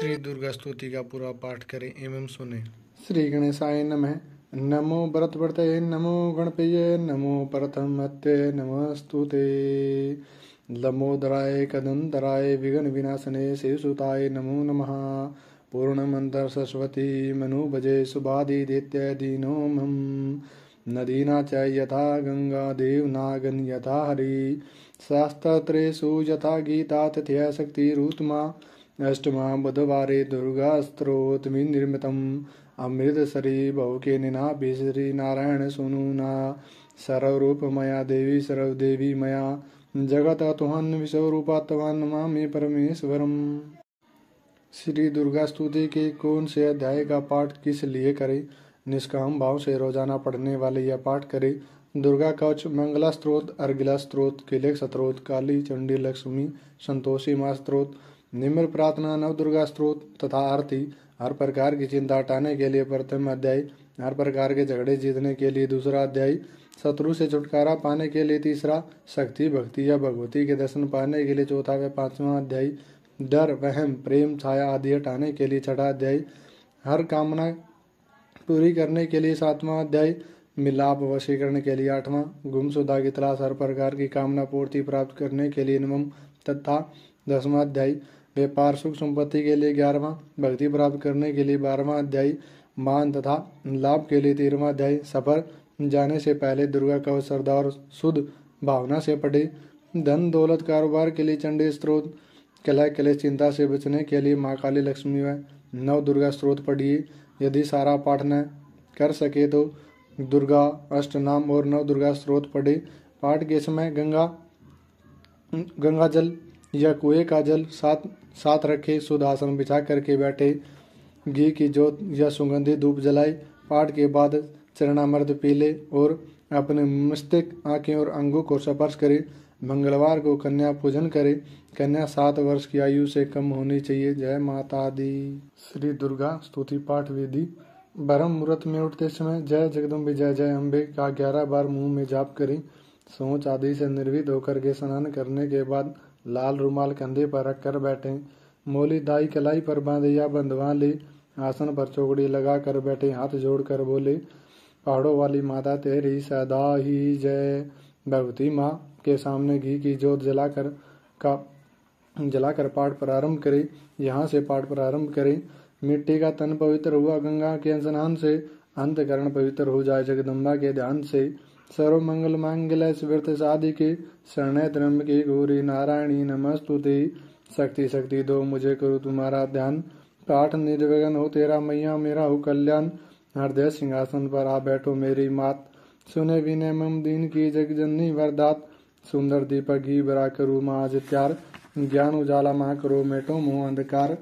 श्री दुर्गा स्तुति का पूरा पाठ करें एवं सुने। श्री गणेशाय नमः। नमो भरतवर्तये नमो गणपतये नमो प्रथमत्ते नमस्तुते। लंबोदराय कदंतराय विघ्न विनाशने शिवसुताय नमो नमः। पूर्णमंत्र सरस्वती मनु भजे सुभादि दैत्य दीनो मम। नदीना च यथा गंगा देवनागन यथा हरि। शास्त्रेषु यथा गीता तथ्य शक्तिरुत्तमा। अष्टमा बुधवारे दुर्गा स्तोत्रमिति निर्मितम्। अमृतसरी बहुके निनाभि श्री नारायण सुनुना। सर्वरूप मया देवी सर्वदेवी मया जगत तुहन विश्वरूपा तवान नमामि परमेश्वरम। श्री दुर्गा स्तुति के कौन से अध्याय का पाठ किस लिए करें? निष्काम भाव से रोजाना पढ़ने वाले यह पाठ करें। दुर्गा कवच, मंगला स्त्रोत, अर्गिला स्त्रोत, किलेक स्त्रोत, काली चंडी लक्ष्मी संतोषी माँ स्त्रोत, निम्र प्रार्थना, नव दुर्गा स्त्रोत तथा आरती। हर प्रकार की चिंता हटाने के लिए प्रथम अध्याय, हर प्रकार के झगड़े जीतने के लिए दूसरा अध्याय, शत्रु से छुटकारा पाने के लिए तीसरा, शक्ति भक्ति या भगवती के दर्शन पाने के लिए चौथा व पांचवा अध्याय, डर वहम प्रेम छाया आदि हटाने के लिए छठा अध्याय, हर कामना पूरी करने के लिए सातवां अध्याय, मिलाप वशीकरण के लिए आठवां, गुमशुदा की तलाश हर प्रकार की कामना पूर्ति प्राप्त करने के लिए नवम तथा 10वां अध्याय, व्यापार सुख संपत्ति के लिए 11वां, भक्ति प्राप्त करने के लिए 12वां अध्याय, मान तथा लाभ के लिए 13वां अध्याय। सफर जाने से पहले दुर्गा कवच श्रद्धा और शुद्ध भावना से पढ़े। धन दौलत कारोबार के लिए चंडी स्त्रोत, कलह कलेश चिंता से बचने के लिए माँ काली लक्ष्मी व नव दुर्गा स्त्रोत पढ़िए। यदि सारा पाठ न कर सके तो दुर्गा अष्टनाम और नव दुर्गा स्त्रोत पढ़े। पाठ के समय गंगा जल या कुएं का जल साथ रखे। शुद्ध आसन बिछा करके बैठे। घी की जोत या सुगंधित धूप जलाए। पाठ के बाद चरणामृत पी ले और अपने मस्तिष्क, आंखें और अंगों को स्पर्श करे। मंगलवार को कन्या पूजन करे। कन्या 7 वर्ष की आयु से कम होनी चाहिए। जय माता दी। श्री दुर्गा स्तुति पाठ विधि। ब्रह्म मुहूर्त में उठते समय जय जगदम्बे जय जय अम्बे का 11 बार मुंह में जाप करें। सोच आदि से निर्भीत होकर के स्नान करने के बाद लाल रुमाल कंधे पर रखकर बैठें। मोली दाई कलाई पर बांधे या बंधवा ले। आसन पर चौकड़ी लगा कर बैठे। हाथ जोड़कर बोले, पहाड़ों वाली माता तेरी सदा ही जय। भगवती माँ के सामने घी की जोत जलाकर पाठ प्रारंभ करें। यहाँ से पाठ प्रारंभ करें। मिट्टी का तन पवित्र हुआ गंगा के स्नान से अंतकरण पवित्र हो जाए। जगदम्बा के ध्यान से सर्व मंगल मांगल्य व्रत शादी के शरण्य त्र्यंबके गौरी नारायणी नमस्तुते। शक्ति शक्ति दो मुझे करो तुम्हारा ध्यान। पाठ निर्विघ्न हो तेरा मैया मेरा हो कल्याण। हृदय सिंहासन पर आ बैठो मेरी मात। सुने विनय मम दीन की जगजननी वरदात। सुंदर दीपक घी बरा करो माँ आज त्यार। ज्ञान उजाला माँ करो मेटो मोह अंधकार।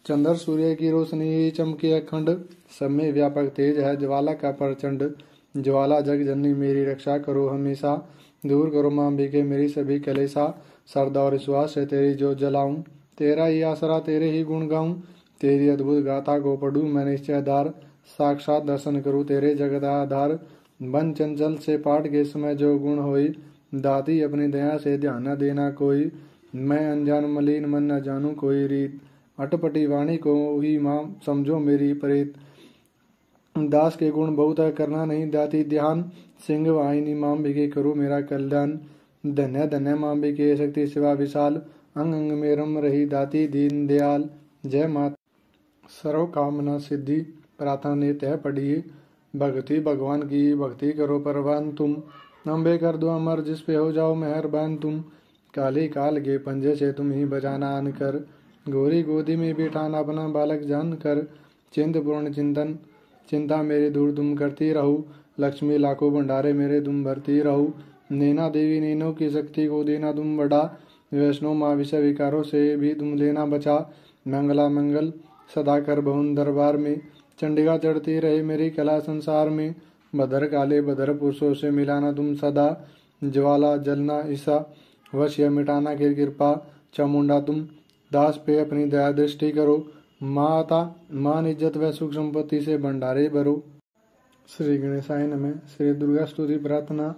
चंद्र सूर्य की रोशनी चमके अखंड। सब में व्यापक तेज है ज्वाला का प्रचंड। ज्वाला जग जननी मेरी रक्षा करो हमेशा। दूर करो माँ अंबिके मेरी सभी कलेसा। श्रद्धा और विश्वास से तेरी जोत जलाऊं। तेरा ही आसरा तेरे ही गुण गाऊं। तेरी अद्भुत गाथा को पढ़ूं मैं निश्चयदार। साक्षात दर्शन करूं तेरे जगत आधार। बन चंचल से पाठ के समय जो गुण होई। दाती अपनी दया से ध्यान न देना कोई। मैं अनजान मलिन मन न जानू कोई रीत। अटपटी वाणी को ही माँ समझो मेरी प्रेत। दास के गुण बहुत है करना नहीं दाती ध्यान। सिंह वाहिनी माँ अंबिके करो मेरा कल्याण। धन्य धन्य माँ अंबिके शक्ति सेवा विशाल। अंग अंग में रम रही दाती दीन दयाल। जय माता। सर्व कामना सिद्धि प्रार्थना नित्य पढ़िए। भक्ति भगवान की भक्ति करो परवान तुम। अम्बे कर दो अमर जिस पे हो जाओ मेहरबान तुम। काली काल के पंजे से तुम ही बचाना आन कर। गोरी गोदी में बिठाना अपना बालक जान कर। चिंत पूर्ण चिंतन चिंता मेरी दूर तुम करती रहो। लक्ष्मी लाखों भंडारे मेरे तुम भरती रहो। नैना देवी नैनों की शक्ति को देना तुम बढ़ा। वैष्णो माँ विषय विकारों से भी तुम लेना बचा। मंगला मंगल सदा कर भवन दरबार में। चंडिका चढ़ती रहे मेरी कला संसार में। भद्र काले भद्र पुरुषों से मिलाना तुम सदा। ज्वाला जलना ईसा वश या मिटाना की कृपा। चामुंडा तुम दास पे अपनी दया दृष्टि करो। माता मान इज्जत व सुख संपत्ति से भंडारे भरो। श्री गणेशाय नमः। श्री दुर्गा स्तुति प्रार्थना।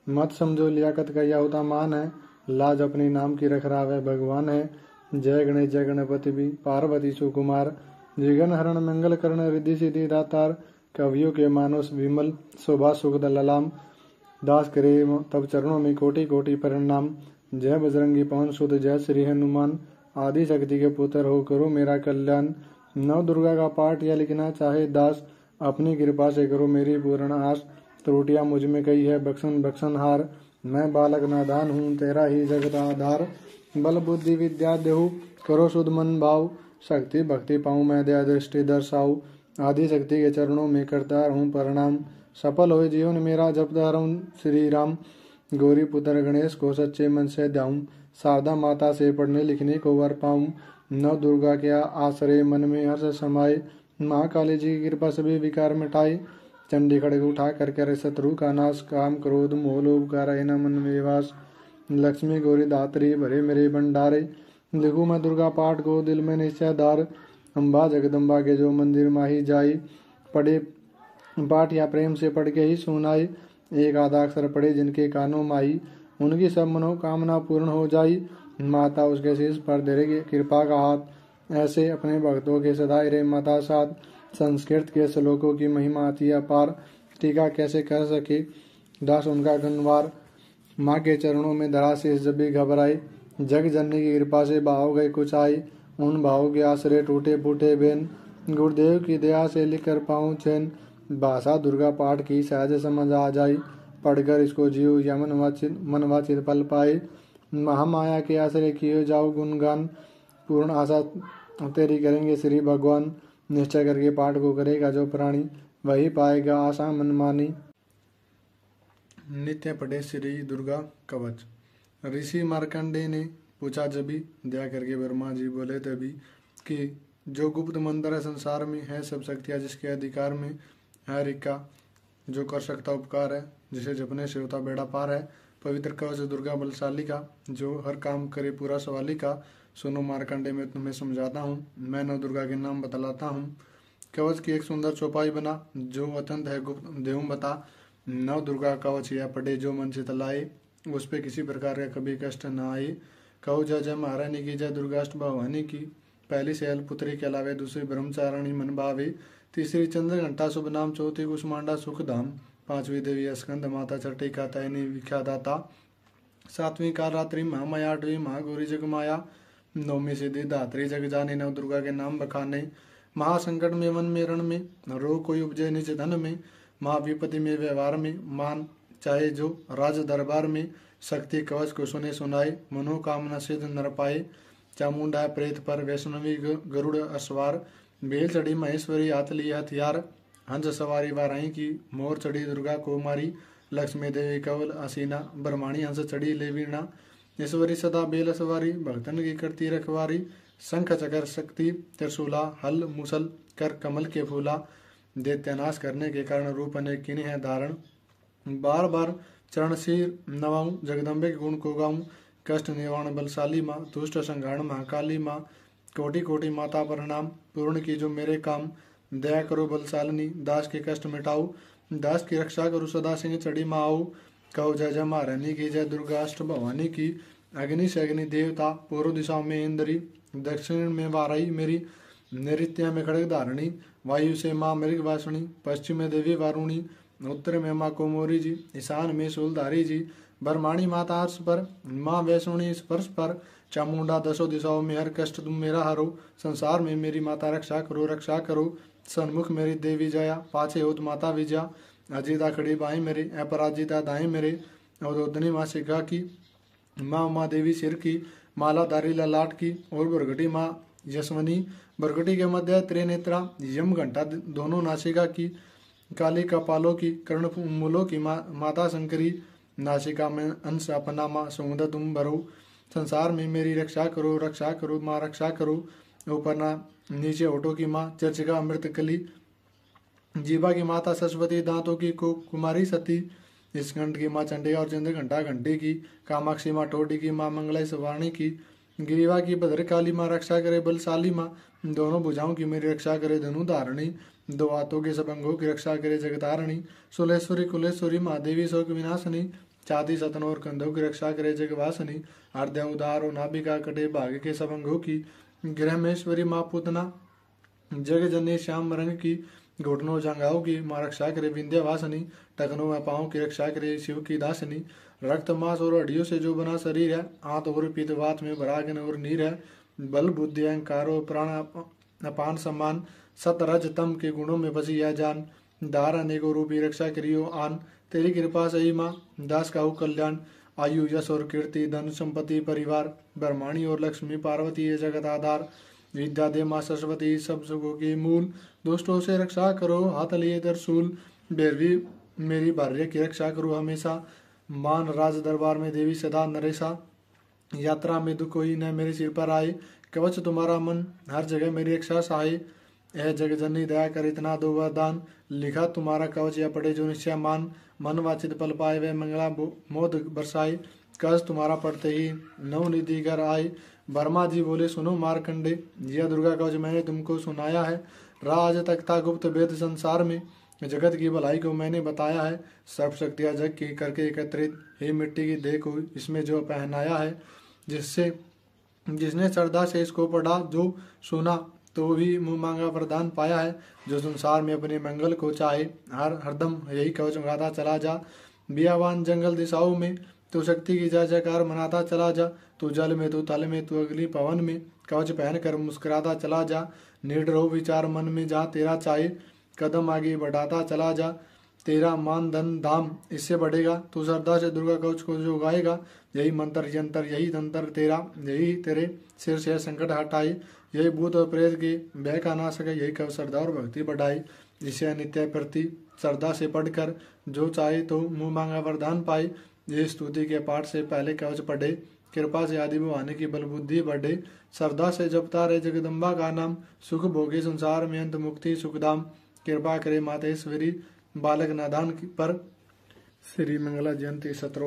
मत समझो लियाकत का यह होता मान है। लाज अपने नाम की रख रहा वह भगवान है। जय गणेश जय गणपति भी पार्वती सुकुमार विघ्न हरण मंगल करण रिद्धि सिद्धि दातार कवियों के मानस विमल शोभा सुखद ललाम दास करे तब चरणों में कोटि कोटि प्रणाम। जय बजरंगी पवन सुत जय श्री हनुमान आदि शक्ति के पुत्र हो करो मेरा कल्याण। नव दुर्गा का पाठ या लिखना चाहे दास अपनी कृपा से करो मेरी पूर्ण आस। त्रुटियां मुझ में कई है बख्शन बख्शन हार मैं बालक नादान हूँ तेरा ही जगत आधार। बल बुद्धि विद्या देहु करो शुद्ध मन भाव शक्ति भक्ति पाऊँ मैं दया दृष्टि दर्शाऊ। आदि शक्ति के चरणों में करता रहूं प्रणाम सफल होए जीवन मेरा जपता रहूं श्री राम। गौरी पुत्र गणेश को सच्चे मन से ध्याऊं शारदा माता से पढ़ने लिखने को वर पाऊं। नव दुर्गा के आश्रय मन में हर्ष समाये माँ काली जी की कृपा सभी विकार मिटाए। चंडी खड़ग उठा कर करे शत्रु का नाश काम क्रोध मोह लोभ का रहना मन में वास। लक्ष्मी गौरी दात्री भरे मेरे भंडारे लिखूं मैं दुर्गा पाठ को दिल में निश्चय धार। अम्बा जगदम्बा के जो मंदिर माही जाई पढ़े पाठ या प्रेम से पढ़ के ही सुनाई। एक आधा अक्षर पढ़े जिनके कानों माही उनकी सब मनोकामना पूर्ण हो जाई। माता उसके शीश पर धरेगी कृपा का हाथ ऐसे अपने भक्तों के सदाई रे माता साथ। संस्कृत के श्लोकों की महिमा अति अपार टीका कैसे कर सके दास उनका गनवार। माँ के चरणों में धरा शीश जब भी घबराई जग जननी की कृपा से भाव गए कुछ आई। उन भावों के आश्रय टूटे फूटे बेन गुरुदेव की दया से लिख कर पाऊँ चैन। भाषा दुर्गा पाठ की सहज समझ आ जाई पढ़कर इसको जीव या मनवाचित फल पाए। महामाया के आश्रय किए जाओ गुणगान पूर्ण आशा तेरी करेंगे श्री भगवान। निश्चय करके पाठ को करेगा जो प्राणी वही पाएगा आशा मनमानी। नित्य पढ़े श्री दुर्गा कवच। ऋषि मार्कंडेय ने पूछा जबी दया करके ब्रह्मा जी बोले तभी कि जो गुप्त मंदिर है संसार में है सब शक्तियाँ जिसके अधिकार में है रिक्का जो कर सकता उपकार है जिसे जपने से होता बेड़ा पार है। पवित्र कवच दुर्गा बलशाली का जो हर काम करे पूरा सवाली का। सुनो मार्कंडेय मैं तुम्हें समझाता हूँ मैं नव दुर्गा के नाम बतलाता हूँ। कवच की एक सुंदर चौपाई बना जो अत्यंत है गुप्त देहूँ बता। नव दुर्गा कवच या पढ़े जो मन से तलाए उस पे किसी प्रकार का कभी कष्ट न आए। कहो जय जय महारानी की जय दुर्गाष्ट भवानी की। पहली शैल पुत्री के अलावे दूसरी ब्रह्मचारिणी मन भावे। तीसरी चंद्र घंटा शुभ नाम चौथी कुष्मांडा सुख धाम। पांचवी देवी स्कंद माता छठी का तैनी विख्यादाता। सातवीं काल रात्रि महामाया आठवीं महागौरी जग माया। नौवीं सिद्धि धात्री जग जाने नव दुर्गा के नाम बखाने। महासंकट में वन में रण में रोग कोई उपजे निज धन में। महाविपत्ति में व्यवहार में मान चाहे जो राज दरबार में। शक्ति कवच को सुने सुनाए मनोकामना सिद्ध नर पाए। चामुंडा प्रेत पर वैष्णवी गरुड़ अस्वार। बेल चढ़ी महेश्वरी हाथ लिए हथियार। हंस सवारी वाराई की मोर चढ़ी दुर्गा को मारी। लक्ष्मी देवी कवल असीना ब्रह्माणी हंस चढ़ी ले वीणा। ईश्वरी सदा बेल सवारी भक्तन की करती रखवारी। शंख चकर शक्ति त्रिशूला हल मुसल कर कमल के फूला। दैत्यनाश करने के कारण रूप अनेक किन्हीं है धारण। बार बार चरण सिर नवाऊं जगदम्बे के गुण को गाऊं। कष्ट निवारण बलशाली माँ दुष्ट संहारण महाकाली माँ। कोटि कोटि माता प्रणाम पूर्ण की जो मेरे काम। दया करो बलशालिनी दास के कष्ट मिटाओ। दास की रक्षा करो सदा सिंह चढ़ी माँ आओ। कहो जय जय महारानी की जय दुर्गाष्ट भवानी की। अग्नि से अग्नि देवता पूर्व दिशा में इंद्री। दक्षिण में वाराई मेरी नैऋत्य में खड़ग धारणी। वायु से माँ मृग वासुणी पश्चिम में देवी वारुणी। उत्तर में माँ कोमोरी जी ईशान में शूलधारी जी। ब्रह्माणी माता हर्ष पर माँ वैष्णुणी स्पर्श पर। चामुंडा दसों दिशाओं में हर कष्ट तुम मेरा हरो। संसार में मेरी माता रक्षा करो। सन्मुख मेरी देवी जया पाछे होत माता विजया। अजिता खड़ी बाएं मेरे अपराजिता दाएं मेरे। अवधोधनी माँ शिखा की माँ उमा देवी सिर की। माला दारी ललाट की और बरगटी माँ यशवनी। बरगटी के मध्य त्रिनेत्रा यम घंटा दोनों नासिका की। काली कपालों की कर्ण मूलों की माता शंकरी। नासिका में अंश अपना माँ समुद्र तुम भरो। संसार में मेरी रक्षा करो माँ रक्षा करो। ऊपर ना नीचे ओटो की माँ चर्चिका अमृत कली। जीवा की माता सरस्वती दांतों की कुमारी सती। स्कंद की माँ चंडिका और चंद्र घंटा घंटे की। कामाक्षी माँ टोडी की माँ मंगला सवाणी की। गिरीवा की भद्रकाली माँ रक्षा करे बलशाली माँ। दोनों भुजाओं की मेरी रक्षा करे धनु धारणी। दो हाथों के सब अंगों की रक्षा करे जगतारणी। सुलेश्वरी कुलेश्वरी माँ देवी शोक विनाशनी। छाती सतन और कंधों की रक्षा करे जगवासनी। हृदय उदार और नाभिका कटे भाग्य के सब अंगों की। गृहमेश्वरी माँ पूतना जग जननी श्याम रंग की। घुटनों जंगाओं की माँ रक्षा करे विंध्यवासिनी। टखनों में पाँव की रक्षा करे शिव की दासिनी। रक्त मांस और हड्डियों से जो बना शरीर है, आंत और पित्त वात में भरागन और नीर है। बल बुद्धि अहंकार और प्राण अपान सम्मान, सत रज तम के गुणों में बसी यह जान। दार अनेकों रूपी रक्षा करियो आन। तेरी कृपा से ही माँ दास का हो कल्याण। आयु यश और कीर्ति धन संपत्ति परिवार, ब्रह्माणी और लक्ष्मी पार्वती ये जगत आधार। विद्या दे माँ सरस्वती सब सुखों की मूल। दुष्टों से रक्षा करो हाथ लिए त्रिशूल। भैरवी मेरी भार्य की रक्षा करो हमेशा। मान राज दरबार में देवी सदा नरेशा। यात्रा में दुख कोई न मेरे सिर पर आए। कवच तुम्हारा मन हर जगह मेरी रक्षा सहाय। यह जग जननी दया कर इतना दो वरदान। लिखा तुम्हारा कवच या पढ़े जो निश्चय मान। मन वाचित पल पाए वे मंगला मोद बरसाए। कवच तुम्हारा पढ़ते ही नवनिधि घर आए। वर्मा जी बोले सुनो मारकंडे, यह दुर्गा कवच मैंने तुमको सुनाया है। राज तक था गुप्त वेद संसार में, जगत की भलाई को मैंने बताया है। सब शक्तियाँ जग की करके एकत्रित, हे मिट्टी की देह को इसमें जो पहनाया है। जिसने श्रद्धा से इसको पढ़ा जो सुना, तो भी मुँह मांगा वरदान पाया है। जो संसार में अपने मंगल को चाहे, हरदम यही कवच गाता चला जा। बियावान जंगल दिशाओं में तू शक्ति की जय जयकार मनाता चला जा। तू जल में तू थल में तू अगली पवन में, कवच पहन कर मुस्कुराता चला जा। निडर हो विचार मन में जहाँ तेरा चाहे, कदम आगे बढ़ाता चला जा। तेरा मान धन धाम इससे बढ़ेगा। तू श्रद्धा से दुर्गा कवच को जो गाएगा, यही मंत्र यंत्र यही तंत्र तेरा, यही तेरे सिर से संकट हटाए। यही भूत और प्रेत के भय का ना सके, यही कव श्रद्धा और भक्ति बढ़ाए। जिसे नित्य प्रति श्रद्धा से पढ़कर जो चाहे तो मुँह मांगा वरदान पाए। ये स्तुति के पाठ से पहले कवच पढ़े, कृपा से आदि भवानी की बल बुद्धि बढ़े। श्रद्धा से जपता रहे जगदम्बा का नाम, सुख भोगे संसार में अंत मुक्ति सुखधाम। कृपा करे मातेश्वरी बालक नादान पर। श्री मंगला जयंती स्तोत्र।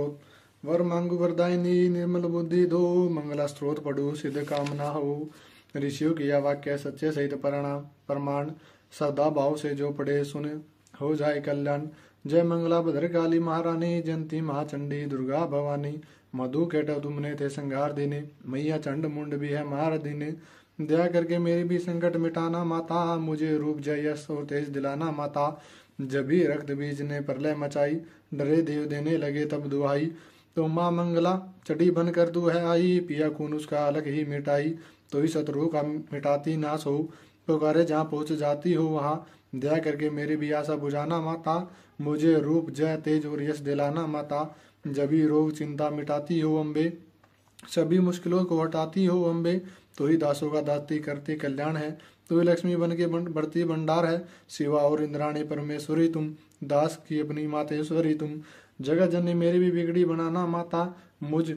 वर मांगु वरदायिनी निर्मल बुद्धि दो, मंगला स्त्रोत पढ़ो सिद्ध कामना हो। ऋषियों की यह वाक्य सच्चे सहित प्रमाण, श्रद्धा भाव से जो पढ़े सुन हो जाए कल्याण। जय मंगला भद्रकाली महारानी, जयंती महाचंडी दुर्गा भवानी। मधु केटव तुमने थे संघार देने, मैया चंड मुंड भी है मार देने। दया करके मेरी भी संकट मिटाना माता, मुझे रूप जय यश और तेज दिलाना माता। जब भी रक्त बीज ने प्रलय मचाई, डरे देव देने लगे तब दुहाई। तो माँ मंगला चटी बन कर तू है आई, पिया खून उसका अलग ही मिटाई। तो ही शत्रु का मिटाती नाश हो, पुकारे जहाँ पहुँच जाती हो वहाँ। दया करके मेरी भी आशा बुझाना माता, मुझे रूप जय तेज और यश दिलाना माता। जब भी रोग चिंता मिटाती हो अम्बे, सभी मुश्किलों को हटाती हो अम्बे। तो ही दासों का दाती करती कल्याण है, तो ही लक्ष्मी बन के बढ़ती भंडार है। शिवा और इंद्राणी परमेश्वरी तुम, दास की अपनी मातेश्वरी तुम। जगत जननी मेरी भी बिगड़ी बनाना माता, मुझ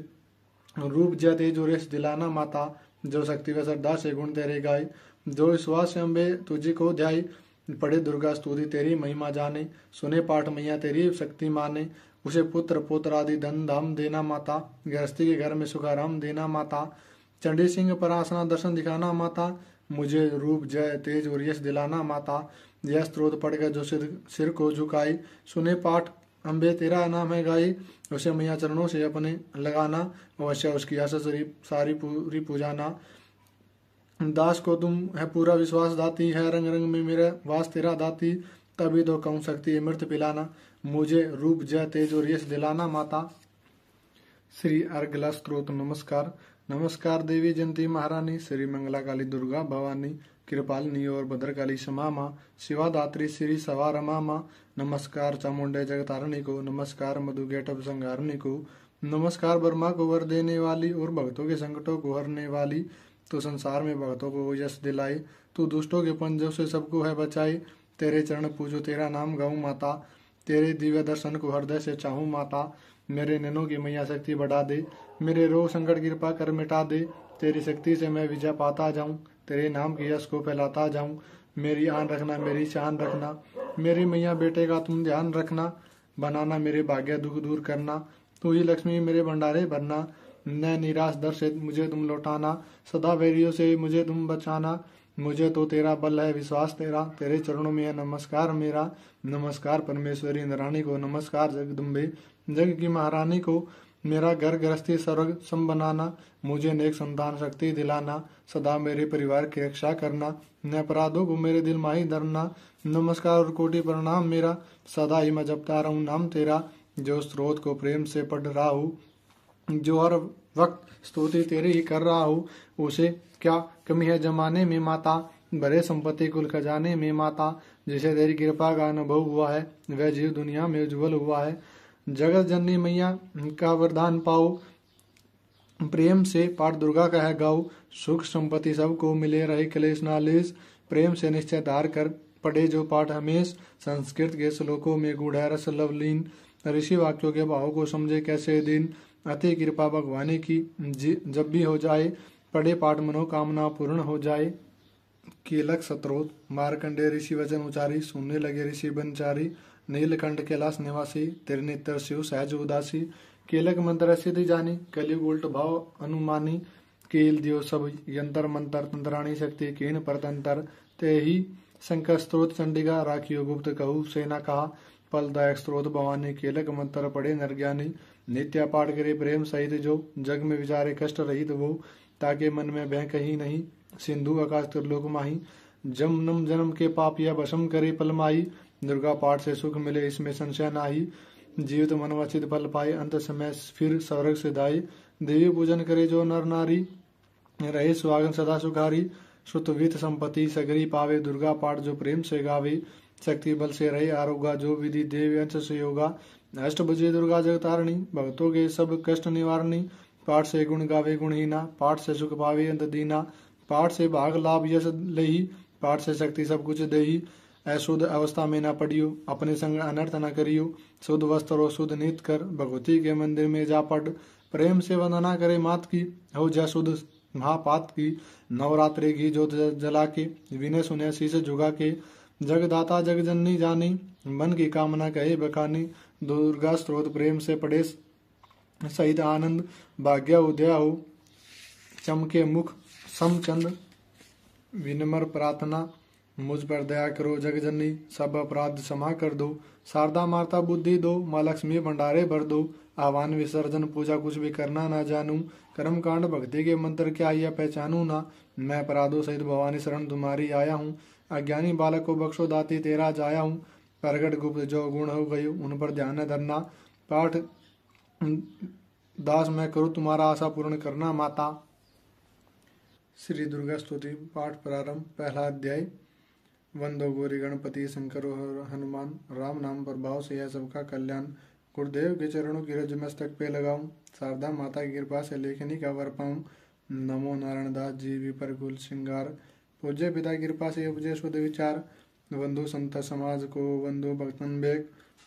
रूप जय तेज और यश दिलाना माता। जो शक्ति व श्रद्धा से गुण तेरे गाय, जो विश्वास से अम्बे तुझी को ध्याय। पढ़े दुर्गा स्तुति तेरी महिमा जाने, सुने पाठ मैया तेरी शक्ति माने। उसे पुत्र पुत्र आदि धन धाम देना माता, गृहस्थी के घर में सुखाराम देना माता। चंडी सिंह पर आसना दर्शन दिखाना माता, मुझे रूप जय तेज और यश दिलाना माता। यह स्त्रोत पढ़कर जो सिर को झुकाई, सुने पाठ अम्बे तेरा नाम है गाई। उसे मैया चरणों से अपने लगाना, अवश्य उसकी आशा सारी पूरी पूजाना। दास को तुम है पूरा विश्वास दाती, है रंग रंग में मेरा वास तेरा दाती। तभी तो कहूँ शक्ति अमृत पिलाना, मुझे रूप जय तेज और यश दिलाना माता। श्री अर्गला स्त्रोत। नमस्कार। नमस्कार देवी जयंती महारानी, श्री मंगला काली दुर्गा भवानी, कृपालिनी और भद्रकाली क्षमा माँ, शिवा दात्री श्री सवा रमा माँ। नमस्कार चामुंडे जगतारणी को, नमस्कार मधु गेटव संहारणी को। नमस्कार ब्रह्मा को वर देने वाली और भक्तों के संकटों को हरने वाली। तो संसार में भक्तों को यश दिलाए, तू दुष्टों के पंजों से सबको है बचाए। तेरे चरण पूजो तेरा नाम गाऊं माता, तेरे दिव्य दर्शन को हृदय से चाहूं माता। मेरे नैनों की मैया शक्ति बढ़ा दे, मेरे रोग संकट कृपा कर मिटा दे। तेरी शक्ति से मैं विजय पाता जाऊं, तेरे नाम की यश को फैलाता जाऊं। मेरी आन रखना मेरी शान रखना, मेरी मैया बेटे का तुम ध्यान रखना। बनाना मेरे भाग्य दुख दूर करना, तू ही लक्ष्मी मेरे भंडारे भरना। न निराश दर से मुझे तुम लौटाना, सदा वैरियों से मुझे तुम बचाना। मुझे तो तेरा बल है विश्वास तेरा, तेरे चरणों में है नमस्कार मेरा। नमस्कार परमेश्वरी इंद्राणी को, नमस्कार जगदम्बे जग की महारानी को मेरा घर गृहस्थी स्वर्ग सम बनाना, मुझे नेक संतान शक्ति दिलाना, सदा मेरे परिवार की रक्षा करना, न अपराधों को मेरे दिल माही धरना। नमस्कार और कोटि प्रणाम मेरा, सदा ही मैं जपता रहूं नाम तेरा। जो स्रोत को प्रेम से पढ़ रहा हूँ, जो हर वक्त स्तुति तेरी ही कर रहा हूँ, उसे क्या कमी है जमाने में माता, बड़े संपत्ति कुल खजाने में माता। जिसे तेरी कृपा का अनुभव हुआ है, वह जीव दुनिया में उज्जवल हुआ है। जगत जननी मैया का वरदान पाओ, प्रेम से पाठ दुर्गा का है गाओ। सुख संपत्ति सबको मिले, रहे क्लेश नालेश, प्रेम से निश्चय धार कर पढ़े जो पाठ हमेश। संस्कृत के श्लोकों में गूढ़ है रस लवलीन, ऋषि वाक्यों के भाव को समझे कैसे दिन। अति कृपा भगवानी की जब भी हो जाए, पढ़े पाठ मनोकामना पूर्ण हो जाए। कीलक सत्रोत, मार्कंडे ऋषि वचन उचारी, सुनने लगे ऋषि बनचारी। नीलकंठ कैलाश निवासी, तेरे नित्य शिव सहज उदासी। कीलक मंत्र सिद्धि जानी, कलयुग उल्ट भाव अनुमानी। कील दियो सब यंत्र मंत्र, तंत्राणी शक्ति कीन परतंत्र। ते ही शंकर स्त्रोत चंडिका, राखियो गुप्त कहू सेना कहा। फलदायक स्त्रोत भवानी, कीलक मंत्र पढ़े नर ज्ञानी। नित्य पाठ करे प्रेम सहित जो, जग में विचारे कष्ट रहित वो। ताके मन में भय कहीं नहीं, सिंधु आकाश त्रिलोक माही। जन्म जन्म के पाप या भस्म करे पलमाई, दुर्गा पाठ से सुख मिले इसमें संशय नाही। जीवित मनवाचित फल पाए, अंत समय फिर स्वर्ग से दाई। देवी पूजन करे जो नर नारी, रहे सुहागन सदा सुखारी। सुतवित संपत्ति सगरी पावे, दुर्गा पाठ जो प्रेम से गावे। शक्ति बल से रहे आरोगा, जो विधि देव अंश से योगा। अष्ट भुजे दुर्गा जगतारणी, भक्तों के सब कष्ट निवारणी। पाठ से गुण गावे गुणहीना, पाठ से सुख पावे अंत दीना। पाठ से भाग लाभ यश लही, पाठ से शक्ति सब कुछ देही। अशुद्ध अवस्था में न पड़ियो, अपने संग अनर्थ न करियो। शुद्ध वस्त्र और शुद्ध नित कर, भगवती के मंदिर में जा पढ़। प्रेम से वंदना करे मात की, हो जा शुद्ध महापात की। नवरात्रि की जोत जला के, विनय सुने शीश झुका के। जगदाता जग जननी जानी, मन की कामना कहे बखानी। दुर्गा स्त्रोत प्रेम से पढ़े सहित आनंद, भाग्य उदय हो चमके मुख समचंद। विनम्र प्रार्थना, मुझ पर दया करो जगजननी, सब अपराध क्षमा कर दो। शारदा माता बुद्धि दो, माँ लक्ष्मी भंडारे भर दो। आह्वान विसर्जन पूजा कुछ भी करना ना जानू। कर्म कांड भक्ति के मंत्र क्या यह पहचानू ना। मैं अपराधों सहित भवानी शरण तुम्हारी आया हूँ। अज्ञानी बालक को बख्शो दाती तेरा जाया हूँ। प्रगट गुप्त जो गुण हो गये, उन पर ध्यान न धरना। पाठ दास मैं करूँ तुम्हारा, आशा पूर्ण करना माता। श्री दुर्गा स्तुति पाठ प्रारंभ। पहला अध्याय। वंदो गौरी गणपति शंकर और हनुमान, राम नाम प्रभाव से यह सबका कल्याण। गुरुदेव के चरणों की रज मस्तक पे लगाऊं, शारदा माता की कृपा से लेखनी का वर पाऊं। नमो नारायण दास जी विपर कुल श्रृंगार, पूज्य पिता की कृपा से उपजे शुद्ध विचार। वंदो संत समाज को, वंदो भक्तन बेग,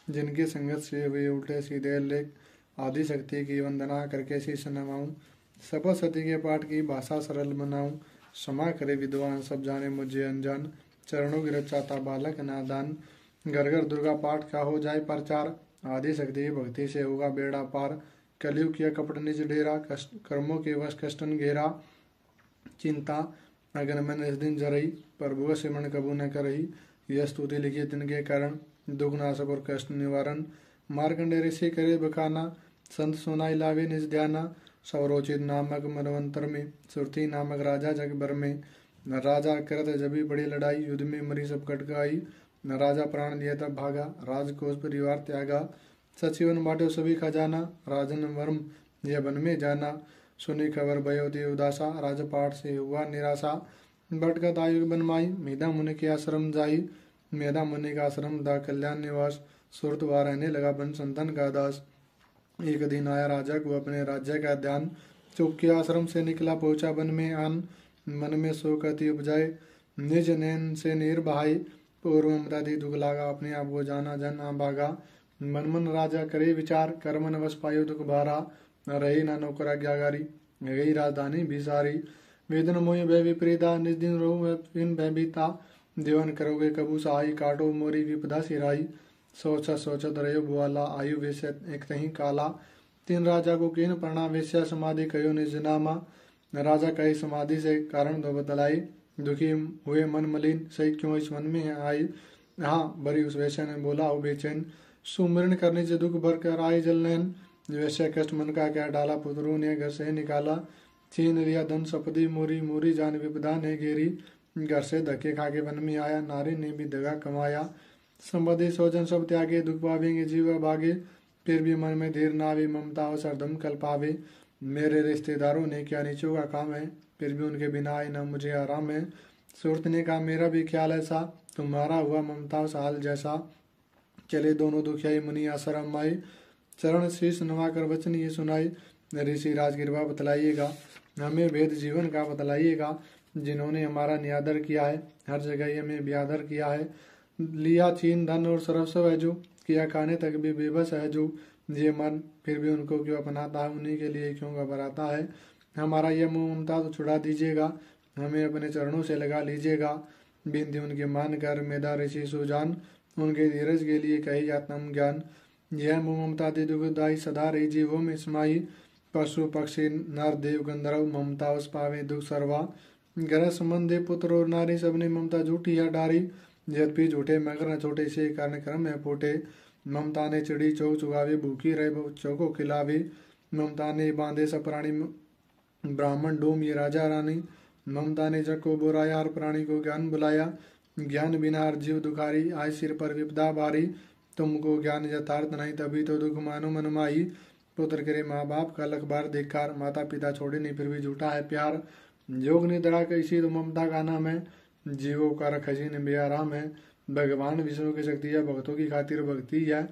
जिनकी संगत से वे उल्टे सीधे लेख। आदि शक्ति की वंदना करके शीश नवाऊं, शपथ सती के पाठ की भाषा सरल बनाऊं। क्षमा करे विद्वान सब जाने मुझे अनजान, चरणों की रचाता बालक नादान। घर घर दुर्गा पाठ का हो जाए प्रचार, आदि शक्ति की भक्ति से होगा बेड़ा पार। कलयुग किया कपट निज डेरा, कर्मों के वश कष्टन घेरा। चिंता अगन मन इस दिन जरई, प्रभु सिमरण कबू न करई। यह स्तुति लिखी तिनके कारण, दुख नाशक और कष्ट निवारण। मार्कंडे ऋषि करे बखाना, संत सुनाई लावे निज ध्याना। सौरोचित नामक मनवंतर में, सुरती नामक राजा जग भर में। न राजा करत जबी बड़ी लड़ाई, युद्ध में मरी सब कटकाई। न राजा प्राण लिया तब भागा, राजकोष परिवार त्यागा। सचिवन बांटो सभी खजाना, राजन वर्म यह वन में जाना। सुनी खबर भयोती उदासा, राजपाट से हुआ निराशा। बटगत आयु बनमाई, मेधा मुनि के आश्रम जाई। मेधा मुनि का आश्रम दा कल्याण निवास, सुरत वा रहने लगा बन संतन का दास। एक दिन आया राजा को अपने राज्य का ध्यान, चुप के आश्रम से निकला पहुंचा वन में आन। मन में शोक अति उपजाए, निज नैन से नीर बहाई। पूर्व ममता दुख लागा, अपने आप को जाना जन भागा। मन मन राजा करे विचार, कर्मन वश पायो दुख भारा। रही ना नौकर आज्ञाकारी, गई राजधानी भी सारी। वेदन मोहि भय विपरीता, निज दिन रो इन भय बीता। देवन करोगे कबू सहाई, काटो मोरी विपदा सिराई। सोचत सोचत रहो बुआला, आयु वेश्य एक तही काला। तीन राजा को किन प्रणाम, वेश्या समाधि कहो निज नामा। राजा कही समाधि से कारण दो बतलाई। दुखी हुए मन मलिन, सही क्यों इस मन में आई। हाँ बरी उस वेश्या ने बोला हो बेचैन, सुमिरन करने से दुख भर कर आए जल नयन। वैसे कष्ट मन का क्या डाला, पुत्रों ने घर से निकाला। छीन लिया धन सपदी मोरी, मोरी जान विपदा ने घेरी। घर से धक्के खा के वन में आया, नारी ने भी दगा कमाया। संबंधी स्वजन सब त्यागे, दुख पावेंगे जीवा भागे। फिर भी मन में धीर नावे, ममता और सरदम कल पावे। मेरे रिश्तेदारों ने क्या नीचों का काम है, फिर भी उनके बिना आए न मुझे आराम है। सूरत ने कहा मेरा भी ख्याल ऐसा, तुम्हारा हुआ ममता साल जैसा। चले दोनों दुखियाई मुनि आश्रम आए, चरण शीश नवाकर वचन ये सुनाए। ऋषि राजगिरवा बतलाइएगा, हमें वेद जीवन का बतलाइएगा। जिन्होंने हमारा निरादर किया है, हर जगह हमें ब्यादर किया है। लिया चीन धन और सर्वस्व है जो, किया खाने तक भी बेबस है जो। ये मन फिर भी उनको क्यों अपनाता है, उन्हीं के लिए क्यों घबराता है। हमारा यह मोह ममता तो छुड़ा दीजिएगा, हमें अपने चरणों से लगा लीजिएगा। बिंदी उनके मान कर मेधा ऋषि सुजान, उनके धीरज के लिए कही आत्म ज्ञान। यह मोह ममता दे दुखदाई सदा रही जीवों में स्माई। पशु पक्षी नर देव गंधर्व ममता उस पावे दुख सर्वा। ग्रह संबंधे पुत्र और नारी सबने ममता झूठी है डारी। यद्यपि झूठे मगर न छोटे से कारण क्रम है फूटे। ममता ने चिड़ी चौक चुगावे, भूखी रहे बच्चों को खिलावे। ममता ने बांधे सब प्राणी ब्राह्मण डोम ये राजा रानी। ममता ने जग को बुराया, हर प्राणी को ज्ञान बुलाया। ज्ञान बिना हर जीव दुखारी, आय सिर पर विपदा भारी। तुमको ज्ञान यथार्थ नहीं, तभी तो दुख मानो मन माही। पुत्र करे माँ बाप का लख बार देखकर, माता पिता छोड़े नहीं फिर भी झूठा है प्यार। योग निद्रा कैसी तो ममता का नाम है, जीवों का खजीन बेआराम है। भगवान विष्णु की शक्ति है, भक्तों की खातिर भक्ति है।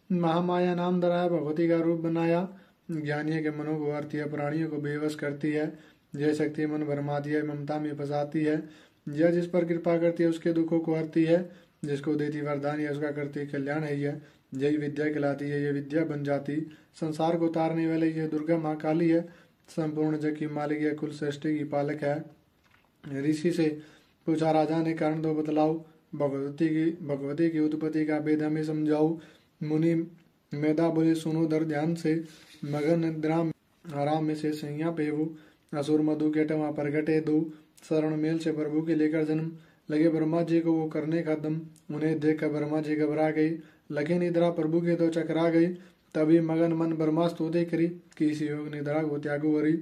महामाया नाम धरा है, भगवती का रूप बनाया। ज्ञानियों के मनों को हरती है, प्राणियों को बेवश करती है। यह शक्ति मन भरमाती है, ममता में फंसाती है। यह जिस पर कृपा करती है उसके दुखों को हरती है। जिसको देती वरदान है उसका करती कल्याण है। यही विद्या कहलाती है, ये विद्या बन जाती संसार को उतारने वाली। यह दुर्गा माँ काली है, संपूर्ण जग की मालिक है, कुल सृष्टि की पालक है। ऋषि से पूछा राजा ने, कारण दो बतलाओ, भगवती की उत्पत्ति का भेद हमें समझाओ। मुनि मेधा बोले, सुनो दर ध्यान से, मगन निद्रा आराम में से सैया पेवो। असुर मधु के टवा प्रगटे दो, शरण मेल से प्रभु के लेकर जन्म। लगे ब्रह्मा जी को वो करने का दम, उन्हें देख कर ब्रह्मा जी घबरा गई। लगे निद्रा प्रभु के तो चकरा गई, तभी मगन मन ब्रह्मा स्तुति करी। किसी योग निद्रा को त्यागो वरी,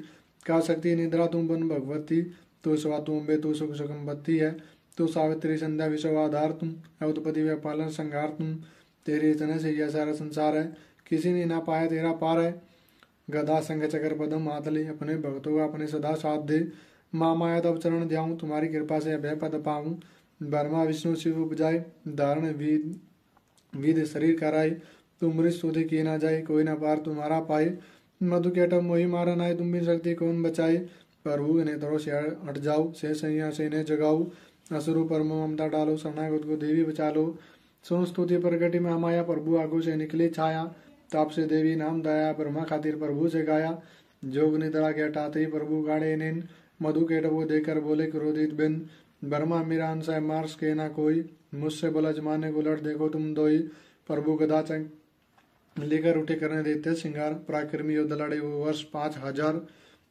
का शक्ति निद्रा तुम बन भगवती। तू स्वा तुम बे, तू सुख सुखम्बती है। तू सावित्री संध्या विश्व आधार तुम, उत्पत्ति व पालन संहार तुम। तेरी इतने से यह सारा संसार है, किसी ने ना पाया तेरा पार है। गदा संग चकर पदम हाथ ले, अपने भक्तों का अपने सदा साथ दे। माँ माया तब चरण ध्याऊं, तुम्हारी कृपा से अभय पद पाऊं। ब्रह्मा विष्णु शिव उपजाए, धारण विध शरीर कराए। तुम मृत स्तुति की ना जाए, कोई ना पार तुम्हारा पाए। मधु के अटम मोहि मारा नाय, तुम भी शक्ति कौन बचाए। प्रभु नेत्रों से हट जाओ, से सैया से इन्हें जगाओ। असुरु पर ममता डालो, शरणागत को देवी बचा लो। सुन स्तुति प्रगति में माया, प्रभु आगू से निकले छाया। ताप से देवी नाम दया, ब्रह्मा खातिर प्रभु से गाया। जोग निद्रा के हटाते ही प्रभु गाड़े नेन, मधु के टबो देकर बोले क्रोधित बिन। ब्रह्मा मेरा अंश है मार्स के ना कोई, मुझसे बोला जमाने को लड़ देखो तुम दोई। प्रभु गदा लेकर उठे करने देते श्रृंगार, पराक्रमी युद्ध लड़े वो वर्ष 5000।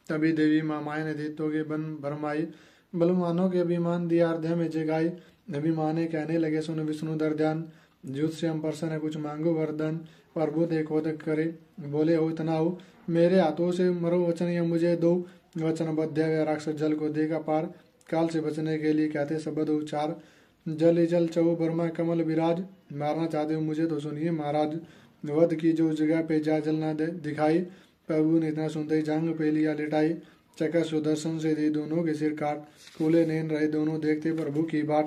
तभी देवी माँ माया ने देतों के बन भरमाई, बलवानों के अभिमान दिया हृदय में जगाई। अभिमान ने कहने लगे, सुन विष्णु दर ध्यान, युद्ध से हम प्रसन्न है, कुछ मांगो वरदान। प्रभु देखो तक करे, बोले हो इतना हो, मेरे हाथों से मरो वचन या मुझे दो। वचन बद्ध राक्षस जल को देगा पार, काल से बचने के लिए कहते शब्द उच्चार। जल ही जल चौ ब्रह्मा कमल विराज, मारना चाहते हो मुझे तो सुनिए महाराज। वध की जो जगह पे जा जल ना दिखाई, प्रभु ने इतना सुनते ही जांग पे लिया लिटाई। चकर सुदर्शन से दी दोनों के सिर काट, खुले नैन रहे दोनों देखते प्रभु की बाट।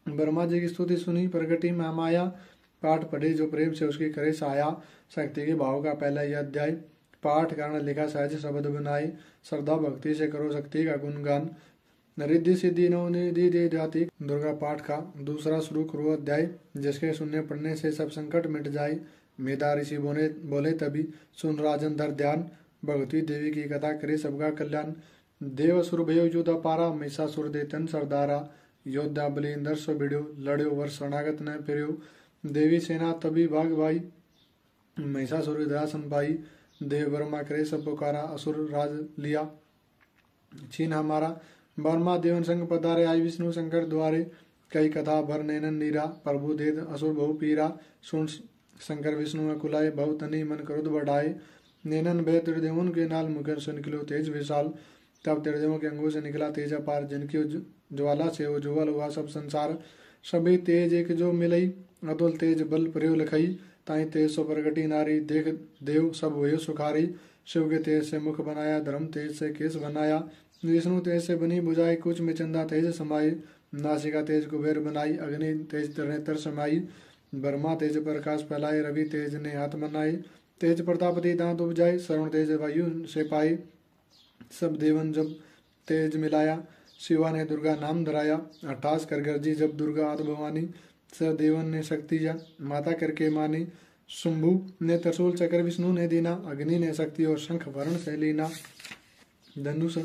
ब्रह्मा जी की स्तुति सुनी प्रगति में माया, पाठ पढ़े जो प्रेम से उसकी करे साया। शक्ति के भाव का पहला यह अध्याय, पाठ कारण लिखा सहज शब्द बनाई। श्रद्धा भक्ति से करो शक्ति का गुणगान, रिद्धि सिद्धि नवनिधि दे जाती। दुर्गा पाठ का दूसरा शुरू करो अध्याय, जिसके सुनने पढ़ने से सब संकट मिट जाए। मेधा ऋषि बोले तभी, सुन राजन धर ध्यान, भगवती देवी की कथा करे सबका कल्याण। देव सुर भयो युद्ध पारा, महिषा सुर दे तन सरदारा। योद्धा बलि इंदर सो भिड़ो, लड़ो वर शरणागत न फिरो। देवी सेना तभी भाग भाई, महिषासुर दयासन पाई। देव ब्रह्मा करे सब पुकारा, असुर राज लिया छीन हमारा। ब्रह्मा देवन संग पधारे, आई विष्णु शंकर द्वारे। कई कथा भर नैनन नीरा, प्रभु देद असुर बहु पीरा। सुन शंकर विष्णु कुलाए भव तनी मन क्रोध बढ़ाए। नैनन भय त्रिदेवन के नाल मुखर से निकलो तेज विशाल। तब त्रिदेवों के अंगों से निकला तेज अपार, जिनकी ज्वाला से उज्ज्वल हुआ सब संसार। सभी तेज एक जो मिलई, अतुल तेज बल प्रयोग लखई। ताई तेज सो प्रगटी नारी, देख देव सब हुए सुखारी। शिव के तेज से मुख बनाया, धर्म तेज से केस बनाया। विष्णु तेज से बनी बुझाई, कुछ में चंदा तेज समाई। नासिका तेज कुबेर बनाई, अग्नि तेज नेत्र समाई। ब्रह्मा तेज प्रकाश फैलाए, रवि तेज ने हाथ बनाए। तेज प्रतापति दांत उपजाए, श्रवण तेज वायु से पाए। सब देवन जब तेज मिलाया, शिवा ने दुर्गा नाम धराया। 28 कर गर्जी जब दुर्गा आद भवानी, सब देवन ने शक्ति जा माता करके मानी। शुंभु ने त्रिशूल चक्र विष्णु ने दीना, अग्नि ने शक्ति और शंख वर्ण से लीना। धनुष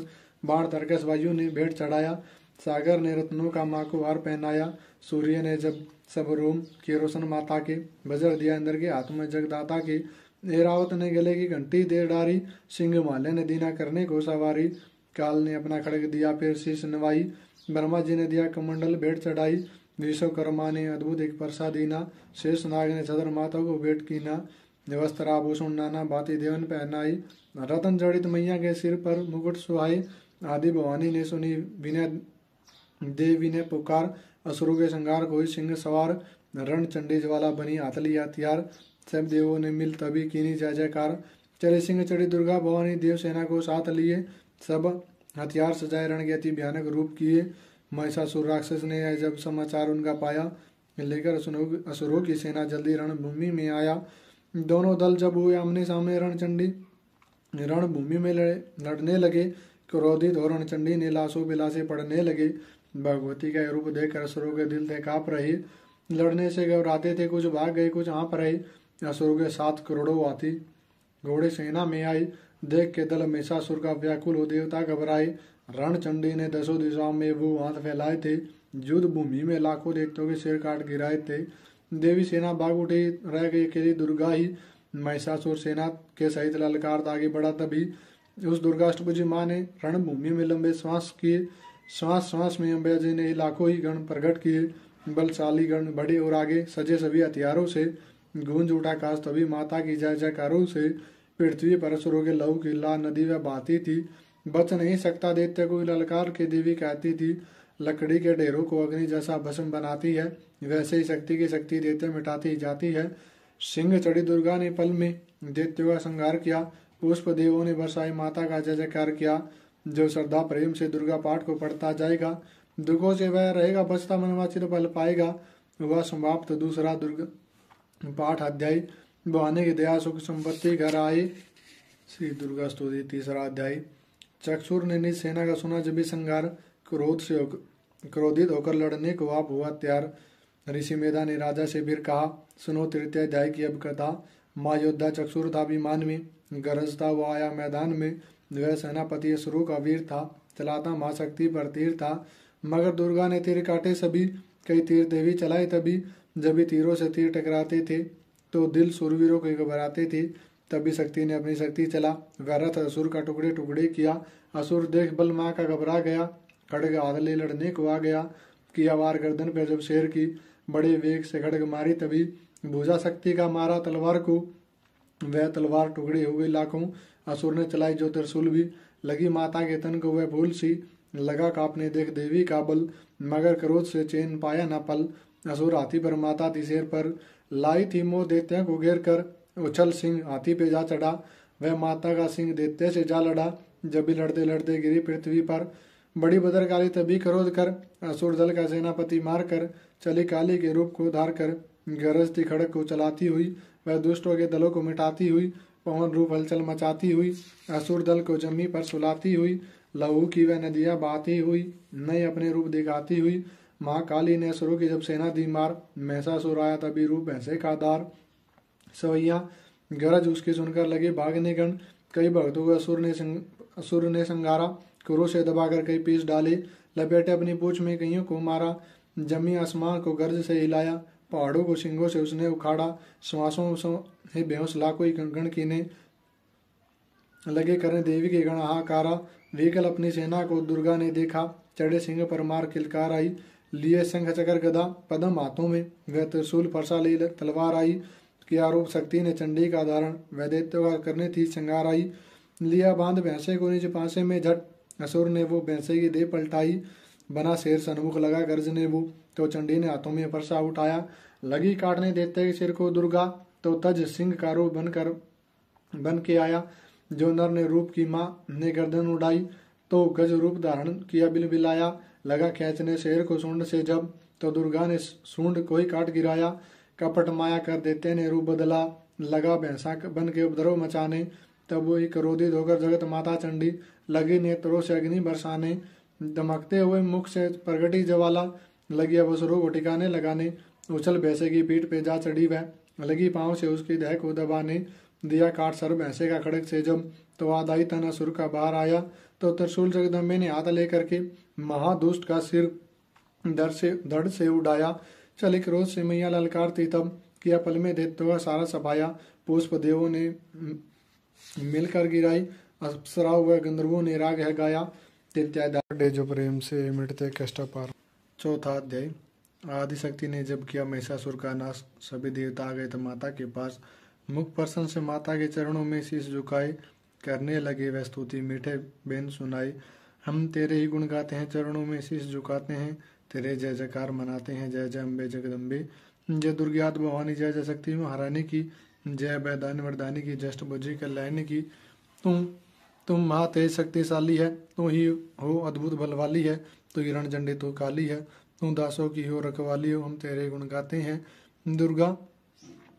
बाण तरकस वायु ने भेंट चढ़ाया, सागर ने रत्नों का माँ को हार पहनाया। सूर्य ने जब सब रोम किए रोशन माता के, वज्र दिया इंद्र के हाथ में जगदाता के। ऐरावत ने गले की घंटी दे डारी, सिंह माल्य ने दीना करने को सवारी। काल ने अपना खड़ग दिया फिर शीश नवाई, ब्रह्मा जी ने दिया कमंडल भेंट चढ़ाई। विश्वकर्मा ने अद्भुत एक परसा दीना, शेष नाग ने छतर माता को भेंट कीना। वस्त्र आभूषण नाना भांति देवन पहनाई, रतन जड़ित मैया के सिर पर मुकुट सुहाए। आदि भवानी ने सुनी विनय देवी ने पुकार, असुरों के संगार कोई सिंह सवार। रण चंडी ज्वाला बनी हाथ लिया हथियार, सब देवों ने मिल तभी कीनी जय जयकार। चले सिंह चढ़ी दुर्गा भवानी, देव सेना को साथ लिए। सब हथियार सजाए रण के अति भयानक रूप किए। महिषासुर राक्षस ने जब समाचार उनका पाया, लेकर असुरों की सेना जल्दी रणभूमि में आया। दोनों दल जब हुए आमने सामने, रणचंडी रणभूमि में लड़ने लगे। क्रोधित हो रणचंडी ने लाशों पे लाशें पड़ने लगे। भगवती का रूप देखकर असुरों के दिल थे काँप रहे। लड़ने से घबराते थे, कुछ भाग गए कुछ हाँप रहे। असुरों के 7 करोड़ों हाथी घोड़े सेना में आए। देख के दल महिषासुर का व्याकुल हो देवता घबराए। रणचंडी ने 10 दिशाओं में वो हाथ फैलाए थे। युद्ध भूमि में लाखों दैत्यों के सिर काट गिराए थे। देवी सेना भाग उठी, रह गई अकेली दुर्गा ही। महिषासुर सेना के सहित ललकारता आगे बढ़ा। तभी उस दुर्गाष्टभुजी माँ ने रणभूमि में लंबे श्वास किए। श्वास श्वास में अम्बा जी ने लाखों ही गण प्रकट किए। बलशाली गण बढ़े और आगे सजे सभी हथियारों से। गूंज उठा काश तभी माता की जय जयकारों से। पृथ्वी पर असुरों के लहू की ला नदी वह बहती थी। बच नहीं सकता दैत्य को ललकार के देवी कहती थी। लकड़ी के ढेरों को अग्नि जैसा भस्म बनाती है, वैसे ही शक्ति की शक्ति दैत्य मिटाती जाती है। सिंह चढ़ी दुर्गा ने पल में दैत्यों का संहार किया। पुष्प देवों ने बरसाई माता का जय जयकार किया। जो श्रद्धा प्रेम से दुर्गा पाठ को पढ़ता जाएगा, दुखों से वह रहेगा बचता, मनवांछित फल पाएगा। वह समाप्त दूसरा दुर्गा पाठ अध्याय। बहाने की दया सुख संपत्ति घर आए। श्री दुर्गा स्तुति तीसरा अध्याय। चक्षुर ने निज सेना का सुना जब भी संगार, क्रोधित होकर लड़ने को आप हुआ तैयार। ऋषि मेधा ने राजा से फिर कहा, सुनो तृतीय अध्याय की अब कथा। माँ योद्धा चक्षुर था अभिमान में, गरजता हुआ आया मैदान में। वह सेनापति असुरों का वीर था, चलाता माँ शक्ति पर तीर था। मगर दुर्गा ने तीर काटे सभी, कई तीर देवी चलाए तभी। जब भी तीरों से तीर टकराते थे तो दिल सुरवीरों के घबराते थे। तभी शक्ति ने अपनी शक्ति चला, वह रथ असुर का टुकड़े टुकड़े किया। असुर देख बल माँ का घबरा गया, खड़ग हाथ ले लड़ने को आ गया। किया वार गर्दन पर जब शेर की, बड़े वेग से खड़ग मारी तभी। भुजा शक्ति का मारा तलवार को, वह तलवार टुकड़ी हो गई लाखों। असुर ने चलाई जो त्रिशूल भी, लगी माता के तन को वह फूल सी। लगा कांपने देख देवी का बल, मगर क्रोध से चैन पाया न पल। असुर हाथी पर माता थी शेर पर, लाई थी मोह दैत्य को घेर कर। उछल सिंह हाथी पे जा चढ़ा, वह माता का सिंह दैत्य से जा लड़ा। जब भी लड़ते लड़ते गिरी पृथ्वी पर, बड़ी भद्रकाली तभी क्रोध कर। असुर दल का सेनापति मार कर, चली काली के रूप को धार कर। गरजती खड़ग को चलाती हुई, वह दुष्टों के दलों को मिटाती हुई। पवन रूप हलचल मचाती हुई, असुर दल को जमी पर सुलाती हुई। लहू की वह नदियां बहाती हुई, नए अपने रूप दिखाती हुई। माँ काली ने असुरों की जब सेना दी मार, महिषासुर आया तभी रूप ऐसे का दार। सवैया गरज उसकी सुनकर लगे भागने गण, कई भक्तों को असुर ने संगारा। क्रोध से दबाकर कई पीस डाले, लपेटे अपनी पूंछ में कईयों को मारा। जमी आसमान को गर्ज से हिलाया, पहाड़ों को सिंगों से उसने उखाड़ा। श्वासों से बेहोश लाखों गण कीने लगे करने देवी के गण हाहाकारा। विकल अपनी सेना को दुर्गा ने देखा, चढ़े सिंह पर मार किलकार आई। लिए शंख चक्र गदा पदम हाथों में, वह त्रिशूल फरसा ले तलवार आई। किया रूप शक्ति ने चंडी का धारण वैदैत्य का करने थी श्रृंगार आई। लिया बांध भैंसे को निज पासे में झट असुर ने वो भैंसे की देह पलटाई। बना शेर सन्मुख लगा गर्जने वो तो चंडी ने हाथों में फरसा उठाया। लगी काटने देते सिर को दुर्गा तो तज सिंह का रूप बन के आया। जो नर ने रूप की माँ ने गर्दन उड़ाई तो गज रूप धारण किया बिलबिलाया। लगा खींचने शेर को सूंड से जब तो दुर्गा ने सूंड कोई काट गिराया। कपट माया कर देते ने रूप बदला लगा भैंसा बन के उपद्रव मचाने। तब वो ही क्रोधित होकर जगत माता चंडी लगी नेत्रों से अग्नि बरसाने। दमकते हुए मुख से प्रगटी ज्वाला लगी अवसरों को ठिकाने लगाने। उछल भैंसे की पीठ पे जा चढ़ी वह लगी पांव से उसकी देह को दबाने। दिया काट सर भैंसे का खड़क से जब तो आदाई तन असुर का बाहर आया। तो त्रिशूल जगदम्बे ने हाथ लेकर के महादुष्ट का सिर धड़ से उड़ाया। चली क्रोध से मैया ललकारती तब किया पल में दैत्यों का सारा सफाया। पुष्प देवों ने मिलकर गिराई अप्सराओं व गंधर्वों ने राग है गाया। तृतीयाध्याय जो प्रेम से मिटते कष्ट पार। चौथा अध्याय आदिशक्ति ने जब किया महिषासुर का नाश सभी देवता आ गए तो माता के पास मुख प्रसन्न से माता के चरणों में शीश झुकाए करने लगे वह स्तुति मीठे बेन सुनाए। हम तेरे ही गुण गाते हैं चरणों में शीश झुकाते हैं तेरे जय जयकार मनाते हैं। जय जय अम्बे जगदम्बे जय दुर्गात भवानी जय जय शक्ति महारानी की जय वैदान वरदानी की जष्ट बुझी कल्याणी की। तुम महा तेज शक्तिशाली है तू ही हो अद्भुत बल वाली है तू हिरण झंडे तू काली है तू दासों की हो रखवाली हो। हम तेरे गुण गाते हैं दुर्गा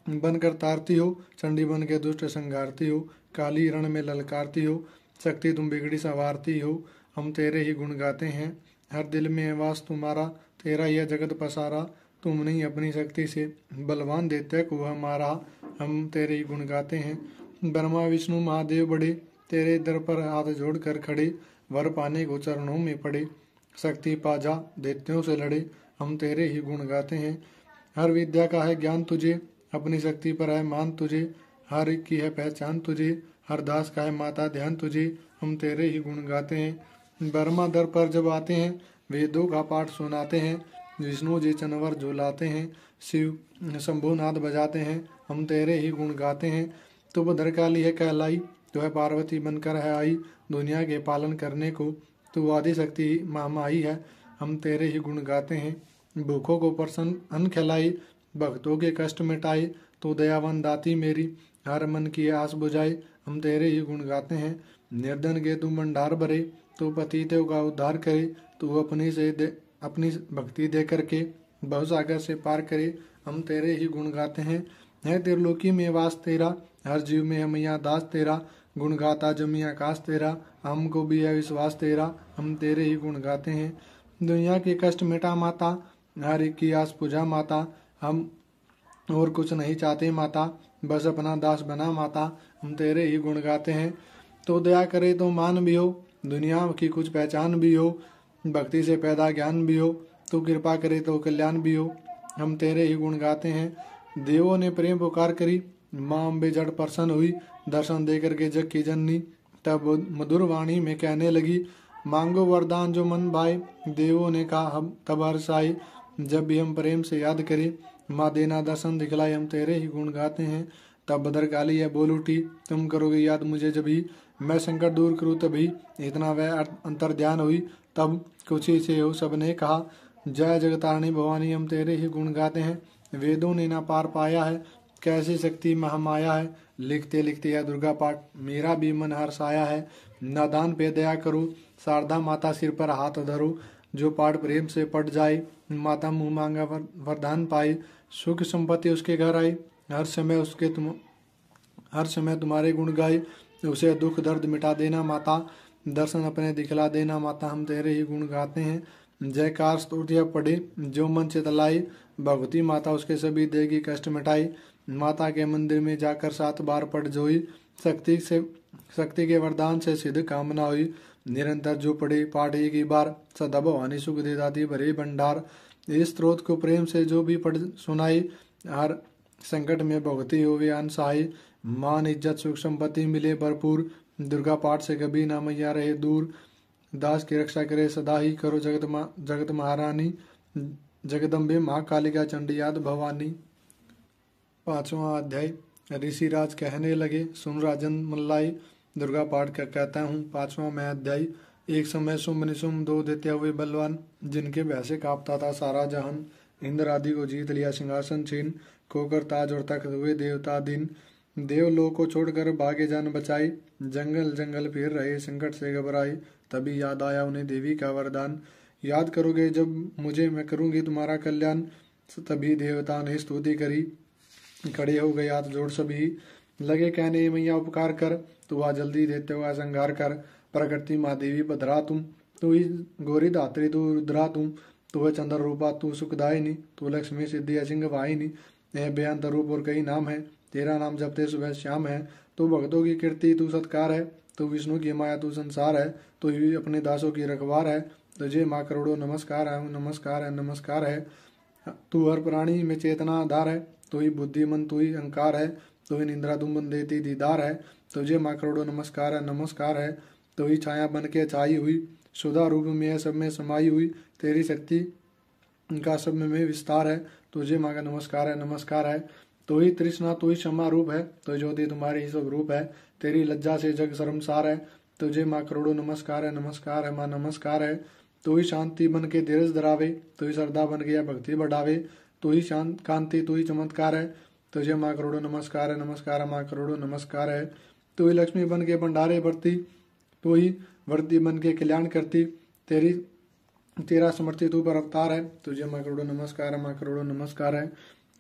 बनकर तारती हो चंडी बन के दुष्ट संगारती हो काली रण में ललकारती हो शक्ति तुम बिगड़ी संवारती हो। हम तेरे ही गुण गाते हैं हर दिल में वास तुम्हारा तेरा यह जगत पसारा तुम नहीं अपनी शक्ति से बलवान देते को हमारा। हम तेरे ही गुण गाते हैं ब्रह्मा विष्णु महादेव बड़े तेरे दर पर हाथ जोड़ कर खड़े वर पाने को चरणों में पड़े शक्ति पाजा दैत्यों से लड़े। हम तेरे ही गुण गाते हैं हर विद्या का है ज्ञान तुझे अपनी शक्ति पर है मान तुझे हर एक की है पहचान तुझे हर दास का है माता ध्यान तुझे। हम तेरे ही गुण गाते हैं ब्रह्मा दर पर जब आते हैं वेदों का पाठ सुनाते हैं विष्णु जी चनवर झुलाते हैं शिव शंभुनाद बजाते हैं। हम तेरे ही गुण गाते हैं तू भद्रकाली है कहलाई तो है पार्वती बनकर है आई दुनिया के पालन करने को तू आदि शक्ति महामाई है। हम तेरे ही गुण गाते हैं भूखों को प्रसन्न अन्न खिलाई भक्तों के कष्ट मिटाई तो दयावान दाती मेरी हर मन की आस बुझाई। हम तेरे ही गुण गाते हैं निर्धन के तू भंडार भरे तो पतितों का उद्धार करे तू अपनी भक्ति दे करके भवसागर से पार करे। हम तेरे ही गुण गाते हैं है त्रिलोकी में वास तेरा हर जीव में है मैया दास तेरा गुण गाता जमी आकाश तेरा हमको भी है विश्वास तेरा। हम तेरे ही गुण गाते हैं दुनिया के कष्ट मिटा माता हर एक की आस पूजा माता हम और कुछ नहीं चाहते माता बस अपना दास बना माता। हम तेरे ही गुण गाते हैं तो दया करे तो मान भी हो दुनिया की कुछ पहचान भी हो भक्ति से पैदा ज्ञान भी हो तो कृपा करे तो कल्याण भी हो। हम तेरे ही गुण गाते हैं देवों ने प्रेम पुकार करी माँ अम्बे जड़ प्रसन्न हुई दर्शन दे करके जग की जननी तब मधुर वाणी में कहने लगी मांगो वरदान जो मन भाए। देवों ने कहा हम तब हर्ष आए जब भी हम प्रेम से याद करें माँ देना दर्शन दिखलाए। हम तेरे ही गुण गाते हैं तब भद्रकाली है बोल उठी तुम करोगे याद मुझे जब ही मैं संकट दूर करूँ तभी इतना वह अंतर ध्यान हुई तब कुछ ही से हो सबने कहा जय जगतारणी भवानी। हम तेरे ही गुण गाते हैं वेदों ने ना पार पाया है कैसी शक्ति महामाया है लिखते लिखते यह दुर्गा पाठ मेरा भी मन हर्ष आया है। नादान पे दया करो शारदा माता सिर पर हाथ धरो जो पाठ प्रेम से पट जाए माता मुँह मांगा वरदान पाए सुख संपत्ति उसके घर आए हर समय तुम्हारे गुण गाए उसे दुख दर्द मिटा देना माता दर्शन अपने दिखला देना माता। हम तेरे ही गुण गाते हैं जयकार स्तुतियाँ पढ़े जो मन से तलाई भगवती माता उसके सभी देह की कष्ट मिटाई माता के मंदिर में जाकर 7 बार पढ़ जोई शक्ति के वरदान से सिद्ध कामना हुई निरंतर जो पढ़े पाठ एक ही बार सदा भवानी सुख दे दाती भरे भंडार। इस स्त्रोत को प्रेम से जो भी पढ़ सुनाई हर संकट में भगवती हो वे अनसहाय मान इज्जत सुख संपत्ति मिले भरपूर दुर्गा पाठ से कभी ना मैया रहे दूर दास की रक्षा करे सदा ही करो जगत महारानी जगदम्बे माँ कालिका चंडी याद भवानी। 5वां अध्याय। ऋषिराज कहने लगे, सुन राजन मल्लाई। दुर्गा पाठ कर कहता हूँ। 5वां मैं अध्याय। एक समय शुंभ निशुंभ दो देते हुए बलवान, जिनके भय से कांपता था सारा जहान, इंद्र आदि को जीत लिया सिंहासन छीन, खोकर ताज और तख्त हुए देवता दिन। देवलोक को छोड़कर भागे जान बचाई, जंगल जंगल फिर रहे संकट से घबराए। तभी याद आया उन्हें देवी का वरदान, याद करोगे जब मुझे मैं करूंगी तुम्हारा कल्याण। तभी देवता ने स्तुति करी, खड़े हो गए हाथ जोड़ सभी, लगे कहने मैया उपकार कर, तू आ जल्दी देते हुआ संहार कर। प्रकृति माँ देवी पधरा तुम, तू ही गौरी धात्री तू रुद्रा तुम, तू है चंद्र रूपा तू सुखदायिनी, तू लक्ष्मी सिद्धि असिंग वाहिनी। यह बेअंत रूप और कई नाम है, तेरा नाम जपते सुबह श्याम है। तू भक्तों की कीर्ति तू सत्कार है, तू विष्णु की माया तू संसार है, तू ही अपने दासों की रखवार है। तुझे माँ करोड़ों नमस्कार है, नमस्कार है, नमस्कार है। तू हर प्राणी में चेतना आधार है, तू ही बुद्धिमन तू ही अहंकार है, तू ही निंद्रा दुम्बन देती दीदार है। तुझे माँ करोड़ों नमस्कार है, नमस्कार है। तू ही छाया बन के छाई हुई, सुधा रूप में सब में समाई हुई, तेरी शक्ति का सब में विस्तार है। तुझे माँ का नमस्कार है, नमस्कार है। तू ही तृष्णा तू ही क्षमा रूप है, तो ज्योति तुम्हारी ही सब रूप है, तेरी लज्जा से जग शर्मसार है। तुझे माँ करोड़ों नमस्कार है, नमस्कार है, माँ नमस्कार है। तू ही शांति बन के धीरज धरावे, तू ही श्रद्धा बन के भक्ति बढ़ावे, तू ही शांत कांति तू ही चमत्कार है। तुझे माँ करोड़ों नमस्कार है, नमस्कार है, माँ करोड़ों नमस्कार है। तू ही लक्ष्मी बन के भंडारे भरती, तू ही वृद्धि बन के कल्याण करती, तेरा समर्थित तू पर अवतार है। तुझे माँ करोड़ों नमस्कार है, माँ करोड़ों नमस्कार है।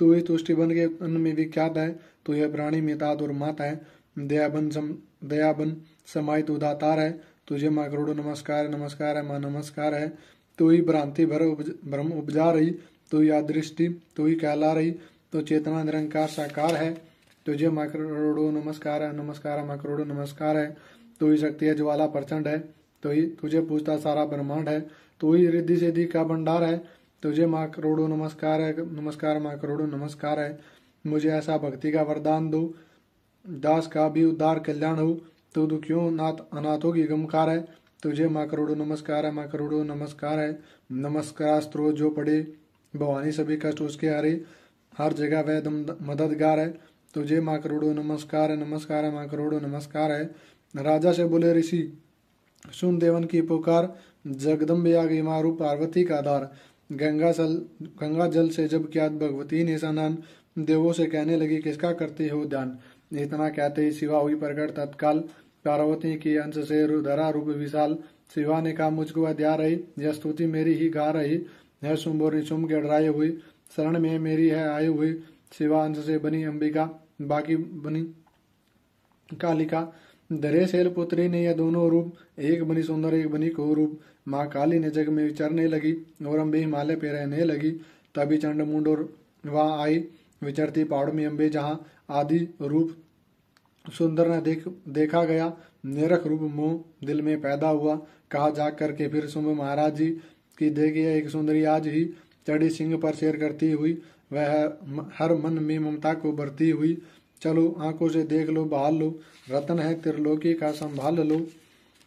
तू ही तुष्टि बन के अन्न में विख्यात है, तू यह प्राणी में तात और माता है, दयाबन समाई तू दातार है। तुझे माँ करोड़ों नमस्कार है, नमस्कार है, माँ नमस्कार है। तू ही भ्रांति भ्रम उपजा रही, तू ही दृष्टि तू ही कहला रही, तो चेतना निरंकार साकार है। तुझे माँ करोड़ों नमस्कार है, नमस्कार है, माँ करोड़ों नमस्कार है। तू ही शक्ति है ज्वाला प्रचंड है, तो ही तुझे पूछता सारा ब्रह्मांड है, तू ही रिद्धि सिद्धि का भंडार है। तुझे माँ करोड़ों नमस्कार है, नमस्कार, माँ करोड़ों नमस्कार है। मुझे ऐसा भक्ति का वरदान दो, दास का भी उद्धार कल्याण हो, तू दुखियों नाथ अनाथों की गमकार है। तुझे माँ करोड़ों नमस्कार है, माँ करोड़ों नमस्कार है। नमस्कार स्त्रोत जो पढ़े, भवानी सभी कष्ट उसके हरे, हर जगह वह मददगार है। तुझे माँ करोड़ों नमस्कार है, नमस्कार है, माँ करोड़ों नमस्कार है। राजा से बोले ऋषि, सुन देवन की पुकार, जगदम्बे आ गई मारू पार्वती का आधार। गंगा जल से जब किया भगवती ने स्नान, देवों से कहने लगी किसका करते हो ध्यान। इतना कहते ही शिवा हुई प्रकट तत्काल, पार्वती की अंश से रुधरा रूप विशाल। शिवा ने कहा मुझको अध्या रही, यह स्तुति मेरी ही गा रही है। शुंभ और निशुंभ के डराए हुई, शरण में मेरी है आए हुई। शिवा अंश से बनी अंबिका, बाकी बनी कालिका। धरे शैल पुत्री ने यह दोनों रूप, एक बनी सुंदर एक बनी कुरूप। माँ काली ने जग में विचरने लगी, और अम्बे हिमालय पे रहने लगी। तभी चंड मुंड और वहां आई, विचरती पहाड़ में अम्बे जहाँ आदि रूप सुंदर न देखा गया। निरख रूप मोह दिल में पैदा हुआ, कहा जाग करके फिर शुंभ महाराज जी की देखिए एक सुंदरी आज ही, चढ़ी सिंह पर शेर करती हुई, वह हर मन में ममता को भरती हुई। चलो आंखों से देख लो बहाल लो, रतन है त्रिलोकी का संभाल लो।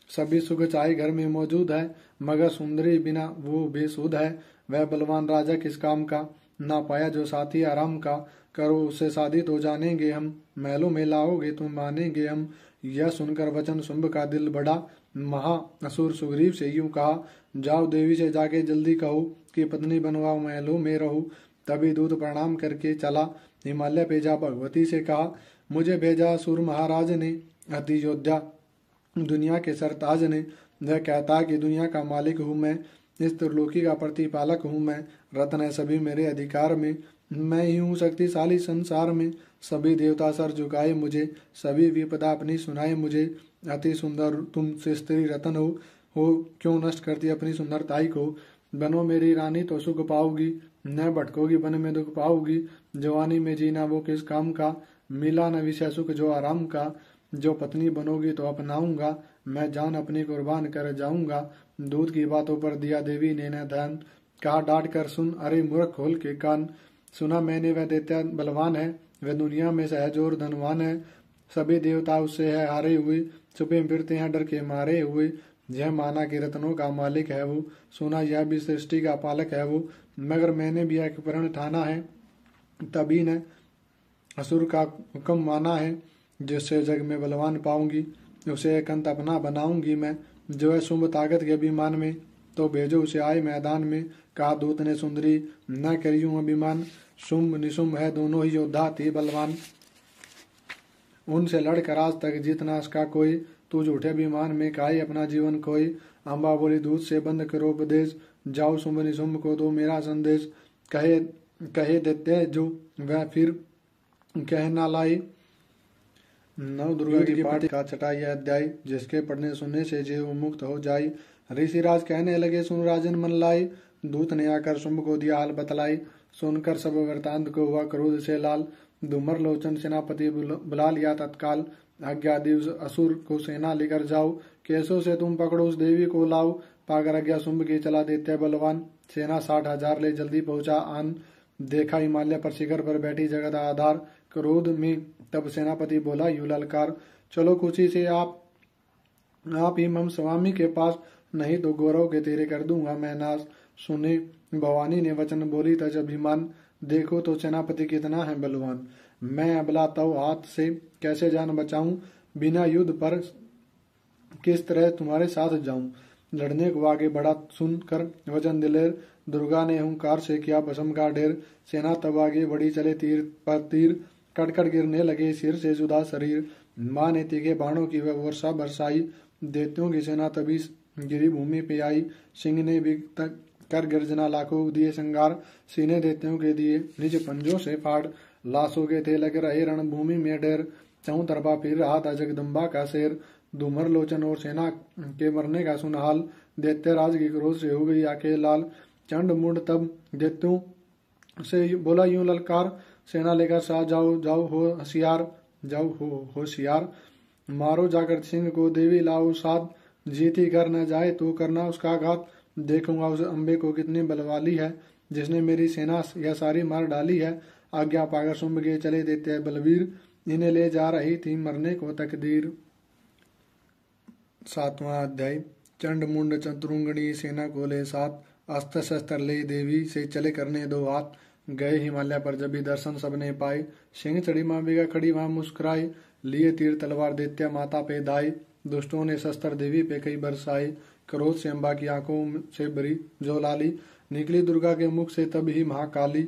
सभी सुख चाहे घर में मौजूद है, मगर सुंदरी बिना वो बेसुध है। वह बलवान राजा किस काम का, ना पाया जो साथी आराम का। करो उससे शादी तो जानेंगे हम, महलों में लाओगे तुम मानेंगे हम। यह सुनकर वचन शुंभ का दिल बढ़ा, महा असुर सुग्रीव से यूं कहा, जाओ देवी से जाके जल्दी कहो कि पत्नी बनवाओ महलों में रहो। तभी दूत प्रणाम करके चला, हिमालय पे जा भगवती से कहा, मुझे भेजा असुर महाराज ने, अति योद्धा दुनिया के सरताज ने। वह कहता कि दुनिया का मालिक हूँ मैं, इस त्रिलोकी का प्रतिपालक हूँ मैं। रत्न है सभी मेरे अधिकार में, मैं ही हूँ शक्तिशाली संसार में। सभी देवता सर झुकाए मुझे, सभी विपदा अपनी सुनाए मुझे। अति सुंदर तुम से स्त्री रतन हो क्यों नष्ट करती अपनी सुंदरताई को। बनो मेरी रानी तो सुख पाओगी, न भटकोगी वन में दुख पाओगी। जवानी में जीना वो किस काम का, मिला न विषय सुख जो आराम का। जो पत्नी बनोगी तो अपनाऊंगा, मैं जान अपनी कुर्बान कर जाऊंगा। दूध की बातों पर दिया देवी ने न ध्यान, कहा डांट कर सुन अरे मूर्ख खोल के कान। सुना मैंने वह दैत्य बलवान है, वह दुनिया में सहज और धनवान है। सभी देवता उससे है हारे हुए, छुपे फिरते हैं डर के मारे हुए। यह माना कि रत्नों का मालिक है वो, सुना यह भी सृष्टि का पालक है वो। मगर मैंने भी एक प्रण ठाना है, तभी न असुर का हुक्म माना है, जिससे जग में बलवान पाऊंगी, उसे एक अंत अपना बनाऊंगी मैं। जो है शुंभ ताकत के अभिमान में, तो भेजो उसे आए मैदान में। कहा दूत ने सुंदरी न करियूं अभिमान, शुंभ निशुंभ है दोनों ही योद्धा थे बलवान। उनसे लड़कर आज तक जीतना इसका कोई, तू झूठे अभिमान में काहे अपना जीवन खोई। अम्बा बोली दूत से बंद करो उपदेश, जाओ शुंभ निशुंभ को दो मेरा संदेश। कहे कहे देते जो वह फिर कह ना लाई। नव दुर्गा की पाठ का छठा यह अध्याय, जिसके पढ़ने सुनने से जीव मुक्त हो जाई। ऋषिराज कहने लगे सुन राजन मन लाई, दूत ने आकर शुंभ को दिया हाल बतलाई। सुनकर सब वृतांत को हुआ क्रोध से लाल, धूमर लोचन सेनापति बुला लिया तत्काल। आज्ञा दिवस असुर को सेना लेकर जाओ, कैसों से तुम पकड़ो उस देवी को लाओ। पाकर आज्ञा शुंभ की चला देते बलवान, सेना 60,000 ले जल्दी पहुंचा आन। देखा हिमालय पर शिखर पर बैठी जगत आधार, क्रोध में तब सेनापति बोला यूं ललकार। चलो खुशी से आप ही मम स्वामी के पास, नहीं तो गौरव के तेरे कर दूंगा मैं नाश। सुने भवानी ने वचन बोली तज अभिमान, देखो तो सेनापति कितना है बलवान। मैं अबला तव हाथ से कैसे जान बचाऊं, बिना युद्ध पर किस तरह तुम्हारे साथ जाऊं। लड़ने को आगे बढ़ा सुनकर वचन दिलेर, दुर्गा ने हुंकार से किया भस्म का ढेर। सेना तब आगे बढ़ी चले तीर पर तीर, कटकट गिरने लगे सिर से जुदा शरीर। माँ ने तीखे बाणों की वह वर्षा बरसाई, दैत्यों की सेना तभी गिरी भूमि पे आई। सिंह ने भी कर गर्जना लाखों दिए संगार, सीने दैत्यों के दिए निज पंजों से फाड़। लाशों के थे लग रहे रणभूमि में ढेर, चौं तरफा फिर रहा था जगदम्बा का शेर। धूमर लोचन और सेना के मरने का सुन हाल, दैत्य राज की क्रोध से हो गई आंखें लाल। चंड मुंड तब दैत्यों से बोला यूं ललकार, सेना लेकर साथ जाओ जाओ हो होशियार, जाओ हो होशियार। मारो जाकर सिंह को देवी लाओ साथ, जीती कर न जाए तो करना उसका घात। देखूंगा उस अम्बे को कितनी बलवाली है, जिसने मेरी सेना यह सारी मार डाली है। आज्ञा पाकर शुंभ के चले देते बलवीर, इन्हें ले जा रही थी मरने को तकदीर। 7वां अध्याय। चंड मुंड चतुरंगणी सेना को ले साथ, अस्त्र शस्त्र ले देवी से चले करने दो हाथ। गए हिमालय पर जब भी दर्शन सबने पाए, सिंह चढ़ी माँ बेगा खड़ी वहां मुस्कुराई। लिए तीर तलवार दैत्य माता पे दाई, दुष्टों ने शस्त्र देवी पे कई बरसाए। क्रोध से अम्बा की आंखों से भरी ज्वालाली, निकली दुर्गा के मुख से तब ही महाकाली।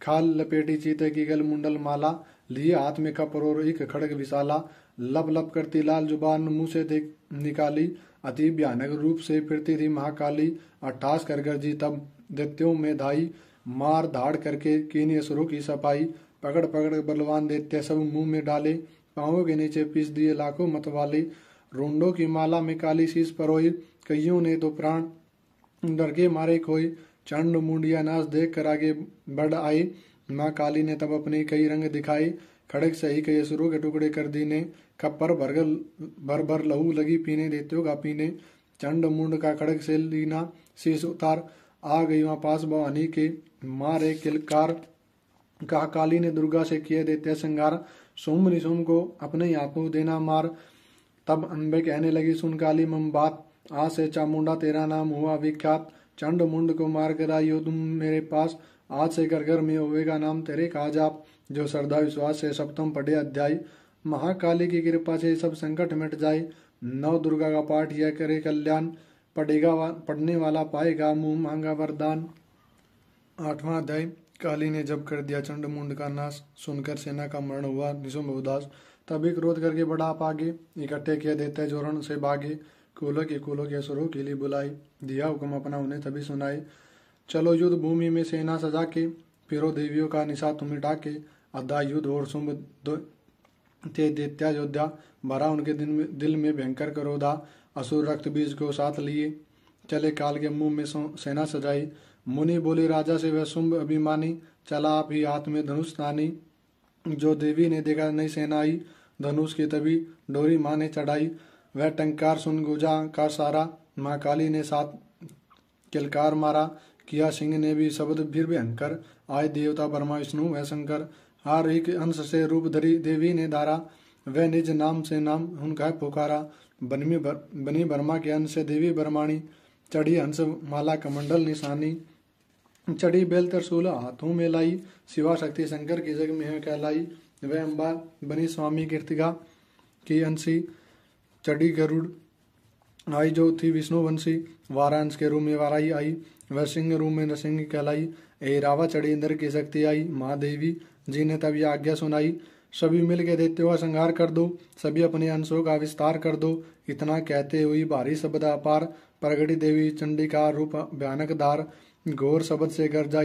खाल लपेटी चीते की गल मुंडल माला, लिए हाथ में कपर और एक खड़ग विशाला। लब लब करती लाल जुबान मुंह से देख निकाली, अति भयानक रूप से फिरती थी महाकाली। 28 कर गरजी तब दैत्यों में धाई, मार धाड़ करके कीनी असुरों की सफाई। पकड़ पकड़ बलवान दैत्य सब मुंह में डाले, पांवों के नीचे पीस दिए लाखों मतवाले। रोंडों की माला में काली शीश परोई, कईयों ने तो प्राण डर के मारे खोई। चंड मुंडिया नाश देख कर आगे बढ़ आए, माँ काली ने तब अपने कई रंग दिखाए। खड़ग सही कई असुरों के टुकड़े कर दीने, खप्पर भर भर लहू लगी पीने दैत्यों का पीने। चंड मुंड का खड़ग से लीना शीश उतार, आ गई वहां पास भवानी के मारे किलकार। कहा काली ने दुर्गा से किए दैत्य संगार, शुंभ निशुंभ को अपने हाथों देना मार। तब अम्बे कहने लगी सुन काली मम बात, आज से चामुंडा तेरा नाम हुआ विख्यात। चंड मुंड को मार कर आई हो तुम मेरे पास, आज से घर घर में होवेगा नाम तेरे काजाप। जो श्रद्धा विश्वास से सप्तम पढ़े अध्याय, महाकाली की कृपा से सब संकट मिट जाए। नव दुर्गा का पाठ यह करे कल्याण, पढ़ने वाला पाएगा मुंह मांगा वरदान। 8वां अध्याय। काली ने जब कर दिया चंड मुंड का नाश, सुनकर सेना का मरण हुआ निशुंभ उदास। तभी क्रोध करके बढ़ा आप आगे, इकट्ठे किए देते जोरण से भागे। कुलों के असुरों के लिए बुलाई, दिया हुक्म अपना उन्हें तभी सुनाए। चलो युद्ध भूमि में सेना सजा के, फिरो देवियों का निशा तुम मिटा के। अद्धा युद्ध और शुंभ थे दैत्या योद्धा, भरा उनके दिल में भयंकर क्रोधा। असुर रक्त बीज को साथ लिए, चले काल के मुंह में सेना सजाई। मुनि बोले राजा से वह शुंभ अभिमानी, चला आप ही हाथ में धनुष तानी। जो देवी ने देखा नई सेना आई, धनुष की तभी डोरी माँ ने चढ़ाई। वह टंकार सुन गुजा का सारा, माँ काली ने साथ किलकार मारा। किया सिंह ने भी शब्द फिर भयंकर, आए देवता ब्रह्मा विष्णु वह शंकर। हर एक अंश से रूप धरी देवी ने धारा, वह निज नाम से नाम उनका पुकारा। बनी ब्रह्मा के अंश से देवी ब्रह्माणी, चढ़ी हंस माला कमंडल निशानी। चढ़ी बेल त्रिशूल हाथों में लाई, शिवा शक्ति शंकर की जग में कहलाई। वह अम्बा बनी स्वामी कीर्तिका की अंशी चढ़ी गरुड़ आई जो थी विष्णु वंशी। वारांश के रूप में वाराई आई, वह सिंह रूप में नरसिंह कहलाई। रावा चढ़ी इंद्र की शक्ति आई, महादेवी जी ने तब यह आज्ञा सुनाई। सभी मिल के दैत्यों का संहार कर दो, सभी अपने अंशों का विस्तार कर दो। इतना कहते हुई भारी शब्द अपार, प्रगटी देवी चंडी का रूप भयानक धार। घोर शब्द से गर्ज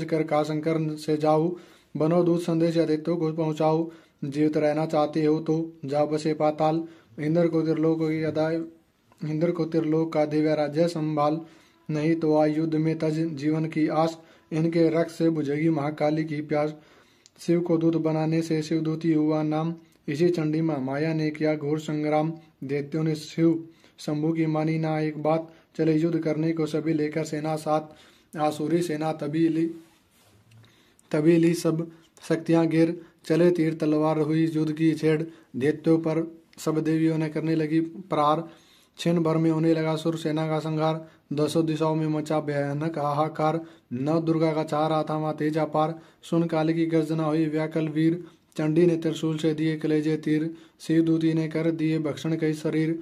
कर का शंकर से जाओ, बनो दूत संदेश दैत्यों को पहुँचाओ। जीवित रहना चाहते हो तो जाओ बसे पाताल, इंद्र को त्रिलोक का दिव्य राज्य संभाल। नहीं तो आ युद्ध में तज जीवन की आस, इनके रक्त से बुझेगी महाकाली की प्यास। शिव को दूत बनाने से शिवदूती हुआ नाम, इसी चंडी माया ने किया घोर संग्राम। दैत्यों ने शिव शंभु की मानी ना एक बात, चले युद्ध करने को सभी लेकर सेना साथ। आसुरी सेना तभी ली सब शक्तियां गिर, चले तीर तलवार हुई युद्ध की छेड़। दैत्यों पर सब देवियों ने करने लगी प्रहार, क्षण भर में होने लगा सुर सेना का संहार। 200 दिशाओं में मचा भयानक हाहाकार, नव दुर्गा का चाह रहा था वहां तेज अपार। सुन काली की गर्जना हुई व्याकुल वीर, चंडी ने त्रिशूल से दिए कलेजे तीर। शिवदूती ने कर दिए भक्षण कई शरीर,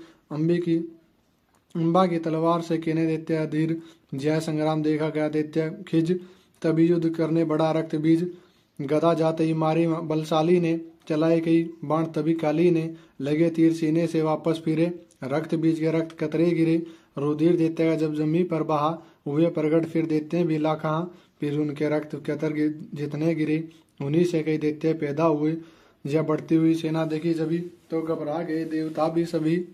अम्बा की तलवार से केने दैत्य अधीर। जय संग्राम देखा गया दैत्य खिज, तभी युद्ध करने बड़ा रक्त बीज। गदा जाते ही मारी बलशाली ने, चलाए कई बाण तभी काली ने। लगे तीर सीने से वापस फिरे, रक्त बीज के रक्त कतरे गिरे। रुधिर दैत्य का जब जमी पर बहा, हुए प्रगट फिर दैत्य भी लाखा। फिर उनके रक्त कतर जितने गिरे, उन्हीं से कई दैत्य पैदा हुए। यह बढ़ती हुई सेना देखी जभी, तो घबरा गए देवता भी सभी।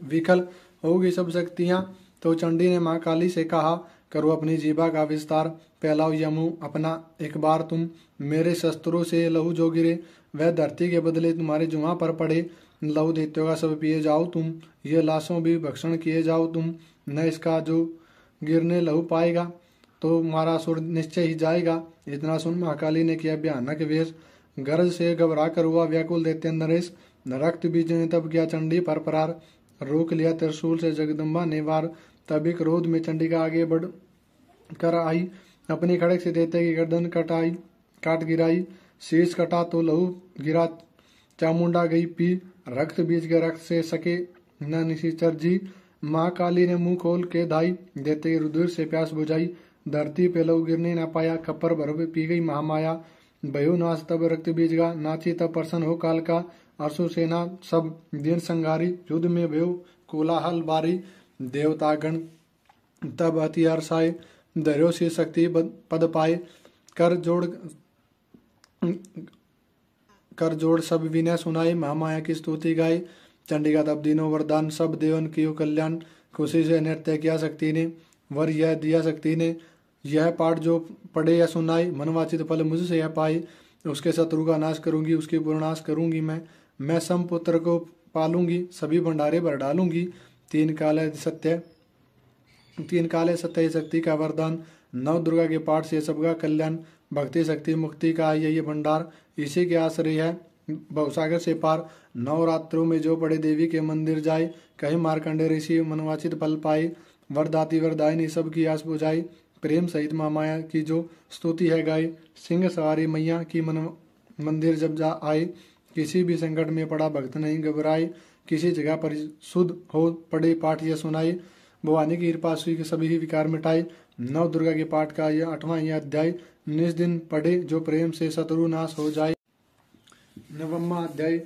विकल होगी सब शक्तियां, तो चंडी ने मां काली से कहा, करो अपनी जीभा का विस्तार। फैलाओ यमु अपना एक बार तुम, मेरे शस्त्रों से लहू जो गिरे, वह धरती के बदले तुम्हारे जुआ पर पड़े। लहू दैत्यों का सब पिए जाओ तुम, ये लाशों भी भक्षण किए जाओ तुम। न इसका जो गिरने लहू पाएगा, तो मारा सुर निश्चय ही जाएगा। इतना सुन महाकाली ने किया भयानक वेश, गरज से घबरा कर हुआ व्याकुल दैत्य नरेश। रक्त बीज ने तब किया चंडी पर प्रहार, रोक लिया त्रिशूल से जगदम्बा ने वार। तभी क्रोध में चंडिका आगे बढ़ कर आई, अपनी खड़क से दैत्य की गर्दन काट गिराई। शीश कटा तो लहू गिरा, चामुंडा गई पी। रक्त बीज के रक्त से सके न निशिचर जी। माँ काली ने मुंह खोल के धाई, दैत्य के रुधिर से प्यास बुझाई। धरती पे लहू गिरने न पाया, खप्पर भर पी गई महामाया। भयो नाश तब रक्त बीज का, नाची तब प्रसन्न हो काल का। अर्शु सेना सब दिन संगारी, युद्ध में भयो कोलाहल बारी। देवतागण तब अति हर्षाए, धैर्यो से शक्ति पद पाए। कर जोड़ सब विनय सुनाए, महामाया की स्तुति गाए। चंडिका तब दिनों वरदान, सब देवन की कल्याण। खुशी से नृत्य किया शक्ति ने, वर यह दिया शक्ति ने। यह पाठ जो पढ़े या सुनाए, मनवाचित फल मुझसे यह पाए। उसके शत्रु का नाश करूंगी, उसकी पुरनाश करूंगी मैं समपुत्र को पालूंगी, सभी भंडारे भर डालूंगी। तीन काले सत्य शक्ति का वरदान, नव दुर्गा के पाठ से सबका कल्याण। भक्ति शक्ति मुक्ति का यही भंडार, इसी के आश्रय है भवसागर से पार। नवरात्रों में जो पड़े देवी के मंदिर जाए, कहीं मार्कंडे ऋषि मनवाचित फल पाए। वरदाती वरदायिनी सबकी आस बुझाई, प्रेम सहित माँ माया की जो स्तुति है गाय। सिंह सवारी मैया की मंदिर जब जा आए, किसी भी संकट में पड़ा भक्त नहीं घबराए। किसी जगह पर शुद्ध हो पड़े पाठ यह सुनाए, भवानी की कृपा से सभी ही विकार मिटाए। नव दुर्गा के पाठ का यह 8वां यह अध्याय, निज दिन पढ़े जो प्रेम से शत्रु नाश हो जाए। 9वां अध्याय,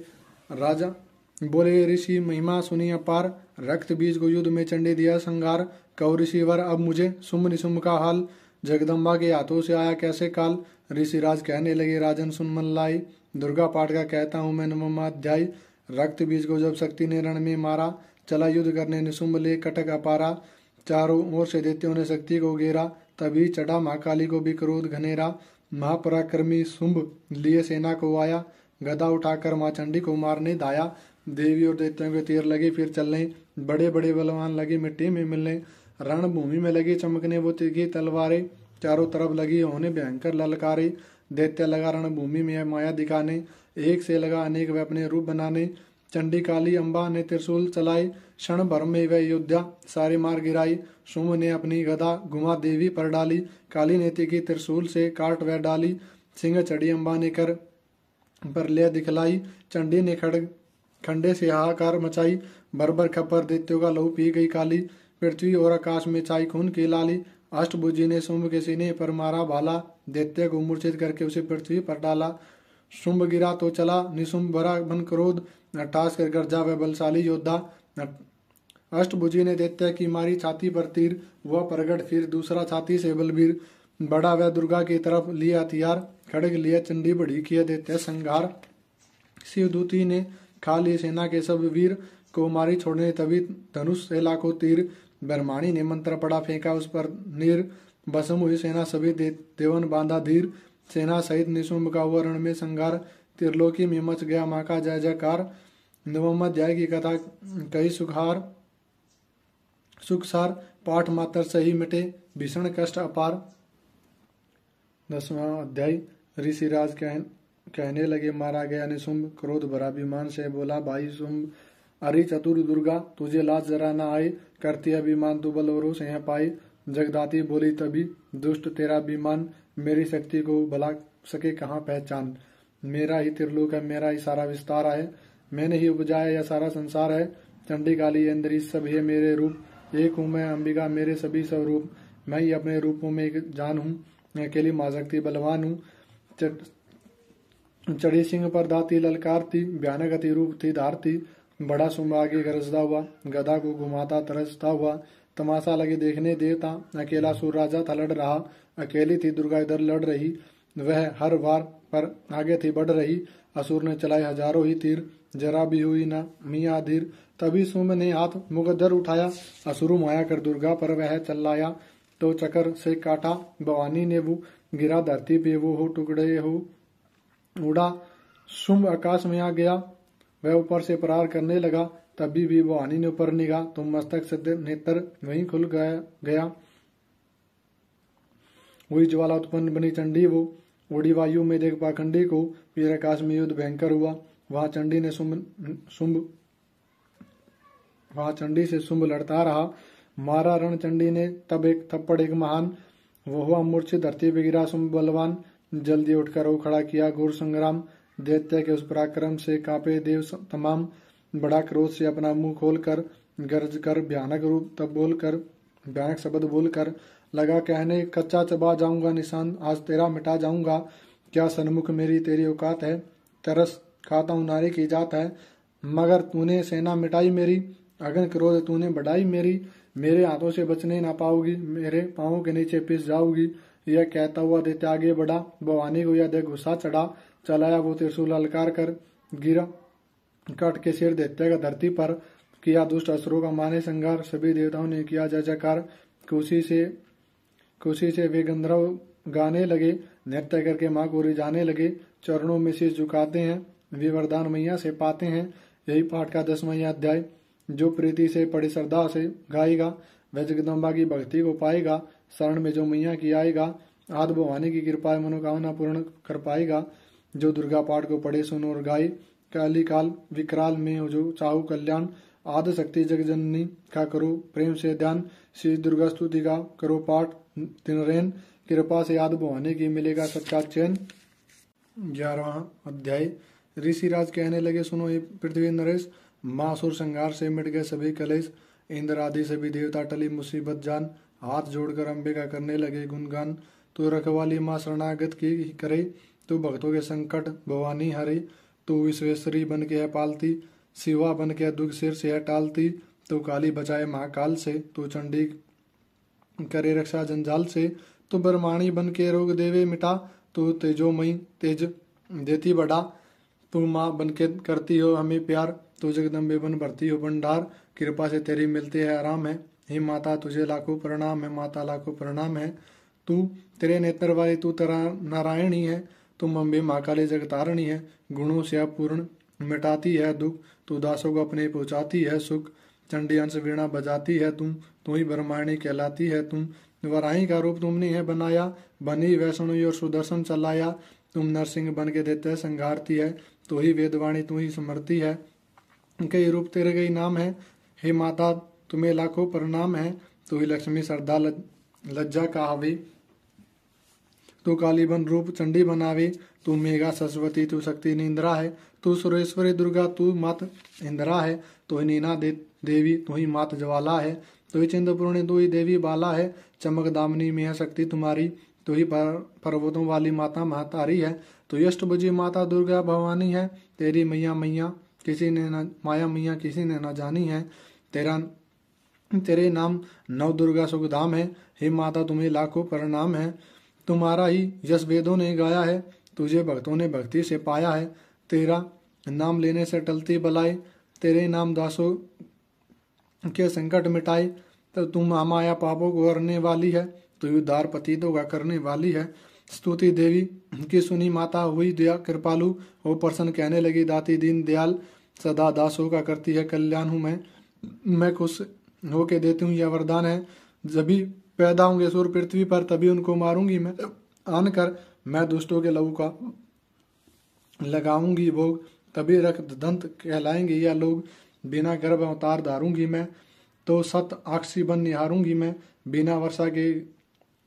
राजा बोले ऋषि महिमा सुनी अपार। रक्त बीज को युद्ध में चंडी दिया संगार। कहो ऋषि वर अब मुझे, शुंभ निशुंभ का हाल, जगदम्बा के हाथों से आया कैसे काल। ऋषिराज कहने लगे राजन सुन मन लाई, दुर्गा पाठ का कहता हूँ मैं 9वां अध्याय। रक्त बीज को जब शक्ति ने रण में मारा, चला युद्ध करने निशुंभ ले कटक अपारा। चारों ओर से दैत्यों ने शक्ति को घेरा, तभी चढ़ा महाकाली को भी क्रोध घनेरा। महापराक्रमी शुंभ लिए सेना को आया, गदा उठाकर माँ चंडी को मारने दाया। देवी और दैत्यों के तीर लगे फिर चलने, बड़े बड़े बलवान लगे मिट्टी में मिलने। रणभूमि में लगी चमकने वो तिरछी तलवारें, चारों तरफ लगी होने भयंकर ललकारे। दैत्य लगा रणभूमि में माया दिखाने, एक से लगा अनेक वे अपने रूप बनाने। चंडी काली अम्बा ने त्रिशूल चलाए, क्षण भर में वह योद्धा सारे मार गिराई। शुंभ ने अपनी गदा घुमा देवी पर डाली, काली ने तीखी त्रिशूल से काट वह डाली। सिंह चढ़ी अम्बा ने कर पर ले दिखलाई, चंडी ने खंडे से हाहाकार मचाई, भर खपर दैत्यों का लहू पी गई काली, पृथ्वी और आकाश में चाई खून की लाली। अष्टभुजी ने शुंभ के सीने पर मारा भाला, दैत्य को मूर्छित करके उसे पृथ्वी पर डाला। शुंभ गिरा तो चला निशुंभ भरा मन क्रोध, टास कर गरजा वह बलशाली योद्धा। अष्टभुजी ने दैत्य की मारी छाती पर तीर, वह प्रगट फिर दूसरा छाती से बलबीर। बड़ा वह दुर्गा की तरफ लिया हथियार, खड़ग लिया चंडी बढ़ी किया दैत्य संघार। शिवदूती ने खा लिए सेना के सब वीर, को मारी छोड़ने तभी धनुष से लाखों तीर। ब्रह्माणी ने मंत्र पड़ा फेंका उस पर नीर, भस्म हुई सेना सभी देवन बांधा धीर। सेना सहित निशुंभ का हुआ रण में संघार, त्रिलोकी में मच गया माँ का जय जयकार। नवम अध्याय की कथा कई सुखसार, पाठ मात्र सही मिटे भीषण कष्ट अपार। 10वां अध्याय ऋषिराज कहने लगे, मारा गया निशुंभ, क्रोध भरा अभिमान से बोला भाई शुंभ। अरे चतुर दुर्गा तुझे लाज जरा न आए, करती अभिमान तू बल और से पाए। जगदाती बोली तभी दुष्ट तेरा अभिमान, मेरी शक्ति को भला सके कहाँ पहचान। मेरा ही त्रिलोक है, मेरा ही सारा विस्तार है, मैंने ही उपजाया यह सारा संसार है। चंडी काली इंद्री सब है मेरे रूप, एक हूँ मैं अंबिका मेरे सभी स्वरूप। मैं ही अपने रूपों में एक जान हूँ, अकेली माँ शक्ति बलवान हूँ। चढ़ी सिंह पर दाती ललकारती, भयानक अति रूप थी धारती। बड़ा शुंभ आगे गरजता हुआ, गदा को घुमाता तरसता हुआ। तमाशा लगे देखने देवता, अकेला सुर राजा था लड़ रहा। अकेली थी दुर्गा इधर लड़ रही, वह हर वार पर आगे थी बढ़ रही। असुर ने चलाए हजारों ही तीर, जरा भी हुई न मियाँ धीर। तभी शुंभ ने हाथ मुकद्दर उठाया, असुर माया कर दुर्गा पर वह चलाया। तो चक्र से काटा भवानी ने वो, गिरा धरती पे वो हो टुकड़े हो उड़ा। शुंभ आकाश में आ गया, वह ऊपर से प्रहार करने लगा। तभी भी भवानी ने ऊपर निगाह, तो मस्तक से नेत्र वहीं खुल गया। वही ज्वाला उत्पन्न बनी चंडी वो, उड़ी वायु में देख पाखंडी को। फिर आकाश में युद्ध भयंकर हुआ, वहां चंडी से शुंभ लड़ता रहा। मारा रण चंडी ने तब एक थप्पड़ एक महान, वो हुआ मूर्छित धरती पे गिरा शुंभ बलवान। जल्दी उठकर वो खड़ा किया घोर संग्राम, दैत्य के उस पराक्रम से कांपे देव तमाम। बड़ा क्रोध से अपना मुंह खोलकर गरज कर भयानक रूप तब बोलकर भयानक शब्द बोलकर लगा कहने, कच्चा चबा जाऊंगा निशान आज तेरा मिटा जाऊंगा। क्या सन्मुख मेरी तेरी औकात है, तरस खाता हूँ नारी की जात है। मगर तूने सेना मिटाई मेरी, अगन क्रोध तूने बढ़ाई मेरी। मेरे हाथों से बचने ना पाओगी, मेरे पाँवों के नीचे पिस जाओगी। यह कहता हुआ दैत्य आगे बढ़ा, भवानी को यह देख गुस्सा चढ़ा। चलाया वो त्रिशूल ललकार कर, गिरा कट के सिर दैत्य का धरती पर। किया दुष्ट असुरों का माने संगार, सभी देवताओं ने किया जय जयकार। खुशी से वे गंधर्व गाने लगे, नृत्य करके माँ को रिझाने लगे। चरणों में शीश झुकाते हैं, वे वरदान मैया से पाते हैं। यही पाठ का 10वां अध्याय। जो प्रीति से पढ़ी श्रद्धा से गाएगा, वह जगदम्बा की भक्ति को पाएगा। शरण में जो मैया की आएगा, आदि भवानी की कृपा मनोकामना पूर्ण कर पाएगा। जो दुर्गा पाठ को पढ़े सुनो और गाए, काली काल विकराल में जो चाहू कल्याण। आदि शक्ति जगजननी का करो प्रेम से ध्यान, श्री दुर्गा स्तुति का करो पाठ तिनरेन। कृपा से आदि भवानी की मिलेगा सच्चा चैन। 11वां अध्याय। ऋषिराज कहने लगे, सुनो हे पृथ्वी नरेश, मासुर संहार से मिट गए सभी कलेश। इंद्र आदि सभी देवता टली मुसीबत जान, हाथ जोड़कर अंबिका करने लगे गुणगान। तो रखवाली माँ शरणागत की करे, तो भक्तों के संकट भवानी हरे। तो विश्वेश्वरी बन के है पालती, शिवा बन के दुख सिर से है टालती। तो काली बचाए महाकाल से, तो चंडी करे रक्षा जंजाल से। तो ब्रह्माणी बन के रोग देवे मिटा, तो तेजोमयी तेज देती बढ़ा। तू माँ बन के करती हो हमें प्यार, तो जगदम्बे बन भरती हो भंडार। कृपा से तेरी मिलते है आराम है, हे माता तुझे लाखों प्रणाम है, माता लाखों प्रणाम है। तू तेरे नेत्र वाली तू तेरा नारायणी है, तुम अम्बे माँ काली जगतारणी है। गुणों से पूर्ण मिटाती है दुख, तू दासों को अपने पहुँचाती है सुख। चंडी अंश वीणा बजाती है तू ही ब्रह्माणी कहलाती है तुम। वराही का रूप तुमने है बनाया, बनी वैष्णवी और सुदर्शन चलाया। तुम नरसिंह बन के देते संघारती है, तो ही वेदवाणी तू ही समरती है। कई रूप तेरे कई नाम है, हे माता तुम्हें लाखों प्रणाम है। तू ही लक्ष्मी श्रद्धा लज्जा का हावी, तू कालीबन रूप चंडी बनावे, तू मेघा सरस्वती, तू शक्ति निंद्रा है, तू सुरेश्वरी दुर्गा, तू मात इंद्रा है, तू ही नीना देवी, तू ही मात ज्वाला है, तू ही चिंतपूर्णी, तू ही देवी बाला है, चमक दामिनी में है शक्ति तुम्हारी, तू ही पर्वतों वाली माता महतारी है, तू ही अष्टभुजी माता दुर्गा भवानी है, तेरी मैया मैया किसी ने न माया मैया किसी ने न जानी है, तेरे नाम नव दुर्गा सुखधाम है, हे माता तुम्हें लाखों प्रणाम है, तुम्हारा ही यश वेदों ने गाया है, तुझे भक्तों ने भक्ति से पाया है, तेरा नाम लेने से टलती बलाई, तेरे नाम दासों के संकट मिटाए, तो तुम माया पापों को हरने वाली है, तू उद्धार पतितों का करने वाली है, स्तुति देवी की सुनी माता हुई दया कृपालु, हो प्रसन्न कहने लगी दाती दीन दयाल, सदा दासों का करती है कल्याण हूँ मैं खुश होके देती हूँ यह वरदान है, जब भी पैदा होंगे सुर पृथ्वी पर तभी उनको मारूंगी मैं, आनकर मैं दुष्टों के लहू का लगाऊंगी भोग, तभी रक्त दंत कहलाएंगे यह लोग, बिना गर्भ अवतार धारूंगी मैं, तो सत आक्षी बन निहारूंगी मैं, बिना वर्षा के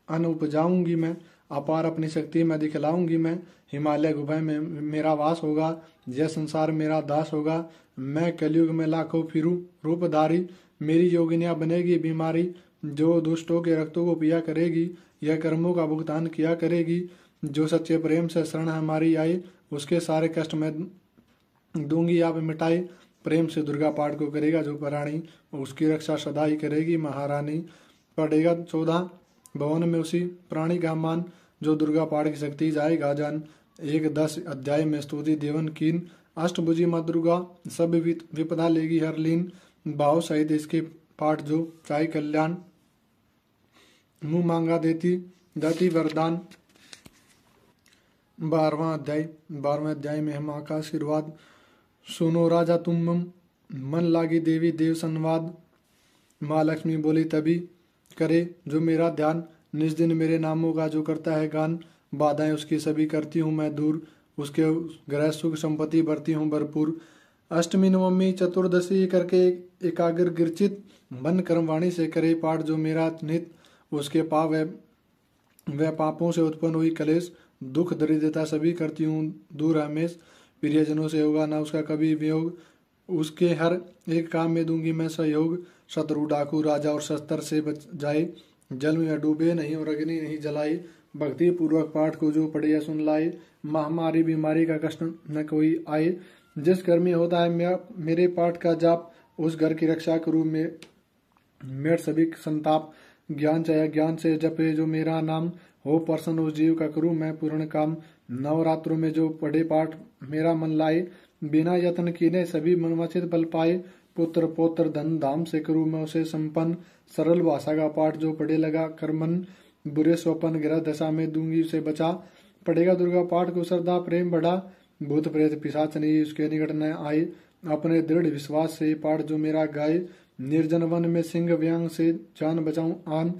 अन्न उपजाऊंगी मैं, अपार अपनी शक्ति में दिखलाऊंगी मैं, हिमालय गुफा में मेरा वास होगा, यह संसार मेरा दास होगा, मैं कलयुग में लाखों फिरूं रूपधारी, मेरी योगिनियां बनेगी बीमारी, जो दुष्टों के रक्तों को पिया करेगी, यह कर्मों का भुगतान किया करेगी, जो सच्चे प्रेम से शरण हमारी आए, उसके सारे कष्ट मैं दूंगी आप मिटाई, प्रेम से दुर्गा पाठ को करेगा जो प्राणी, उसकी रक्षा सदा ही करेगी महारानी, पढ़ेगा 14 भवन में उसी प्राणी का मान, जो दुर्गा पाठ की शक्ति जाएगा जान, 1-10 अध्याय में स्तुति देवन कीन, अष्टभुजी माँ दुर्गा सब विपदा लेगी हर लीन, भाव सहित इसके पाठ जो चाहे कल्याण, मुंह मांगा देती वरदान। 12वां अध्याय में है माँ का आशीर्वाद, सुनो राजा तुम मन लागी देवी देव संवाद, माँ लक्ष्मी बोली तभी करे जो मेरा ध्यान, निज दिन मेरे नामों का जो करता है गान, बाधाएं उसकी सभी करती हूँ मैं दूर, उसके ग्रह सुख संपत्ति भरती हूँ भरपूर, अष्टमी नवमी चतुर्दशी करके एकाग्र गिरचित, मन कर्मवाणी से करे पाठ जो मेरा नित, उसके पाप वह पापों से उत्पन्न हुई कलेश, दुख दरिद्रता सभी करती हूँ दूर हमेश, प्रियजनों से होगा ना उसका कभी वियोग, उसके हर एक काम में दूंगी मैं सहयोग, शत्रु डाकू राजा और शस्त्र से बच जाए, जल में डूबे नहीं और अग्नि नहीं जलाए, भक्ति पूर्वक पाठ को जो पढ़े या सुन लाए, महामारी बीमारी का कष्ट न कोई आए, जिस घर में होता है मेरे पाठ का जाप, उस घर की रक्षा करूँ मेर सभी संताप, ज्ञान चाहे ज्ञान से जपे जो मेरा नाम, हो प्रसन्न उस जीव का करूँ मैं पूर्ण काम, नवरात्रों में जो पढ़े पाठ मेरा मन लाए, बिना यत्न कीने सभी मनवांछित बल पाए, पुत्र पौत्र धन धाम से करूँ मैं उसे संपन्न, सरल भाषा का पाठ जो पढ़े लगा कर मन, बुरे स्वपन ग्रह दशा में दूंगी उसे बचा, पढ़ेगा दुर्गा पाठ को श्रद्धा प्रेम बढ़ा, भूत प्रेत पिशाच नहीं उसके निकट न आए, अपने दृढ़ विश्वास से पाठ जो मेरा गाए, निर्जन वन में सिंह व्यांग से जान बचाऊं आन,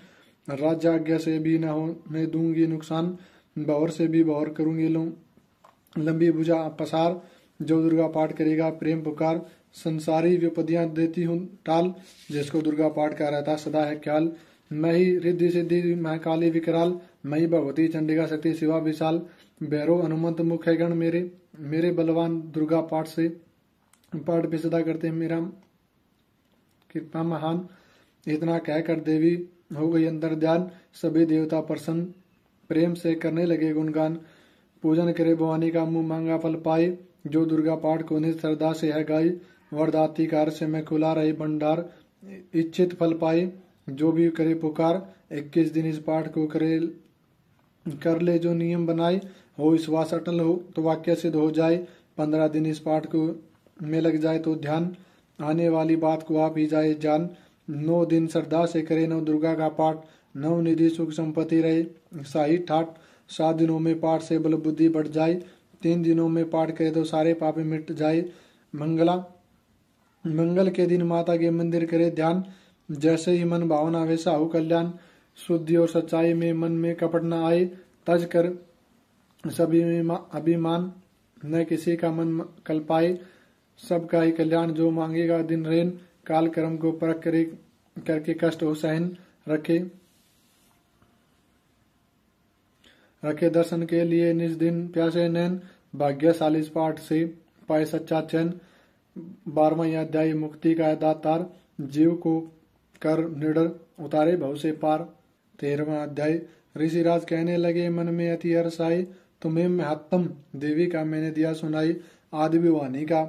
राज्याज्ञा से भी न होने दूंगी नुकसान, बहर से भी बहर करूंगी लंबी भुजा पसार, जो दुर्गा पाठ करेगा प्रेम पुकार, संसारी विपदियां देती हूँ टाल, जिसको दुर्गा पाठ का रहता सदा है ख्याल, मैं ही रिद्धि सिद्धि महाकाली विकराल, मैं ही भगवती चंडिका शक्ति शिवा विशाल, भैरव हनुमंत मुख्य गण मेरे बलवान दुर्गा पाठ से पाठ भी सदा करते हैं मेरा कृपा महान, इतना कहकर देवी हो गई अंदर ध्यान, सभी देवता प्रसन्न प्रेम से करने लगे गुणगान, पूजन करे भवानी का मुंह मांगा फल पाए, जो दुर्गा पाठ को निज श्रद्धा से है गाई, वरदाती कार से मैं खुला रही भंडार, इच्छित फल पाए जो भी करे पुकार, 21 दिन इस पाठ को कर ले जो नियम बनाए, हो विश्वास अटल हो तो वाक्य सिद्ध हो जाए, 15 दिन इस पाठ को में लग जाए तो ध्यान, आने वाली बात को आप ही जाए जान, 9 दिन श्रद्धा से करे नव दुर्गा का पाठ, 9 निधि सुख संपत्ति रहे शाही ठाट, 7 दिनों में पाठ से बल बुद्धि बढ़ जाए, 3 दिनों में पाठ करे तो सारे पाप मिट जाए, मंगल के दिन माता के मंदिर करे ध्यान, जैसे ही मन भावना वैसा हो कल्याण, शुद्धि और सच्चाई में मन में कपट न आए, तज कर सभी में अभिमान न किसी का मन कल पाए, सबका ही कल्याण जो मांगेगा दिन रेन, काल कर्म को परख करे करके कष्ट हो सहन रखे, रखे दर्शन के लिए निज दिन प्यासे नैन, भाग्यशाली पाठ से पाए सच्चा चैन। 12वां अध्याय मुक्ति का दातार, जीव को कर निडर उतारे भव से पार। 13वां अध्याय ऋषिराज कहने लगे मन में अति हर्ष आई, तुम्हें महत्तम देवी का मैंने दिया सुनाई। आदि विवानी का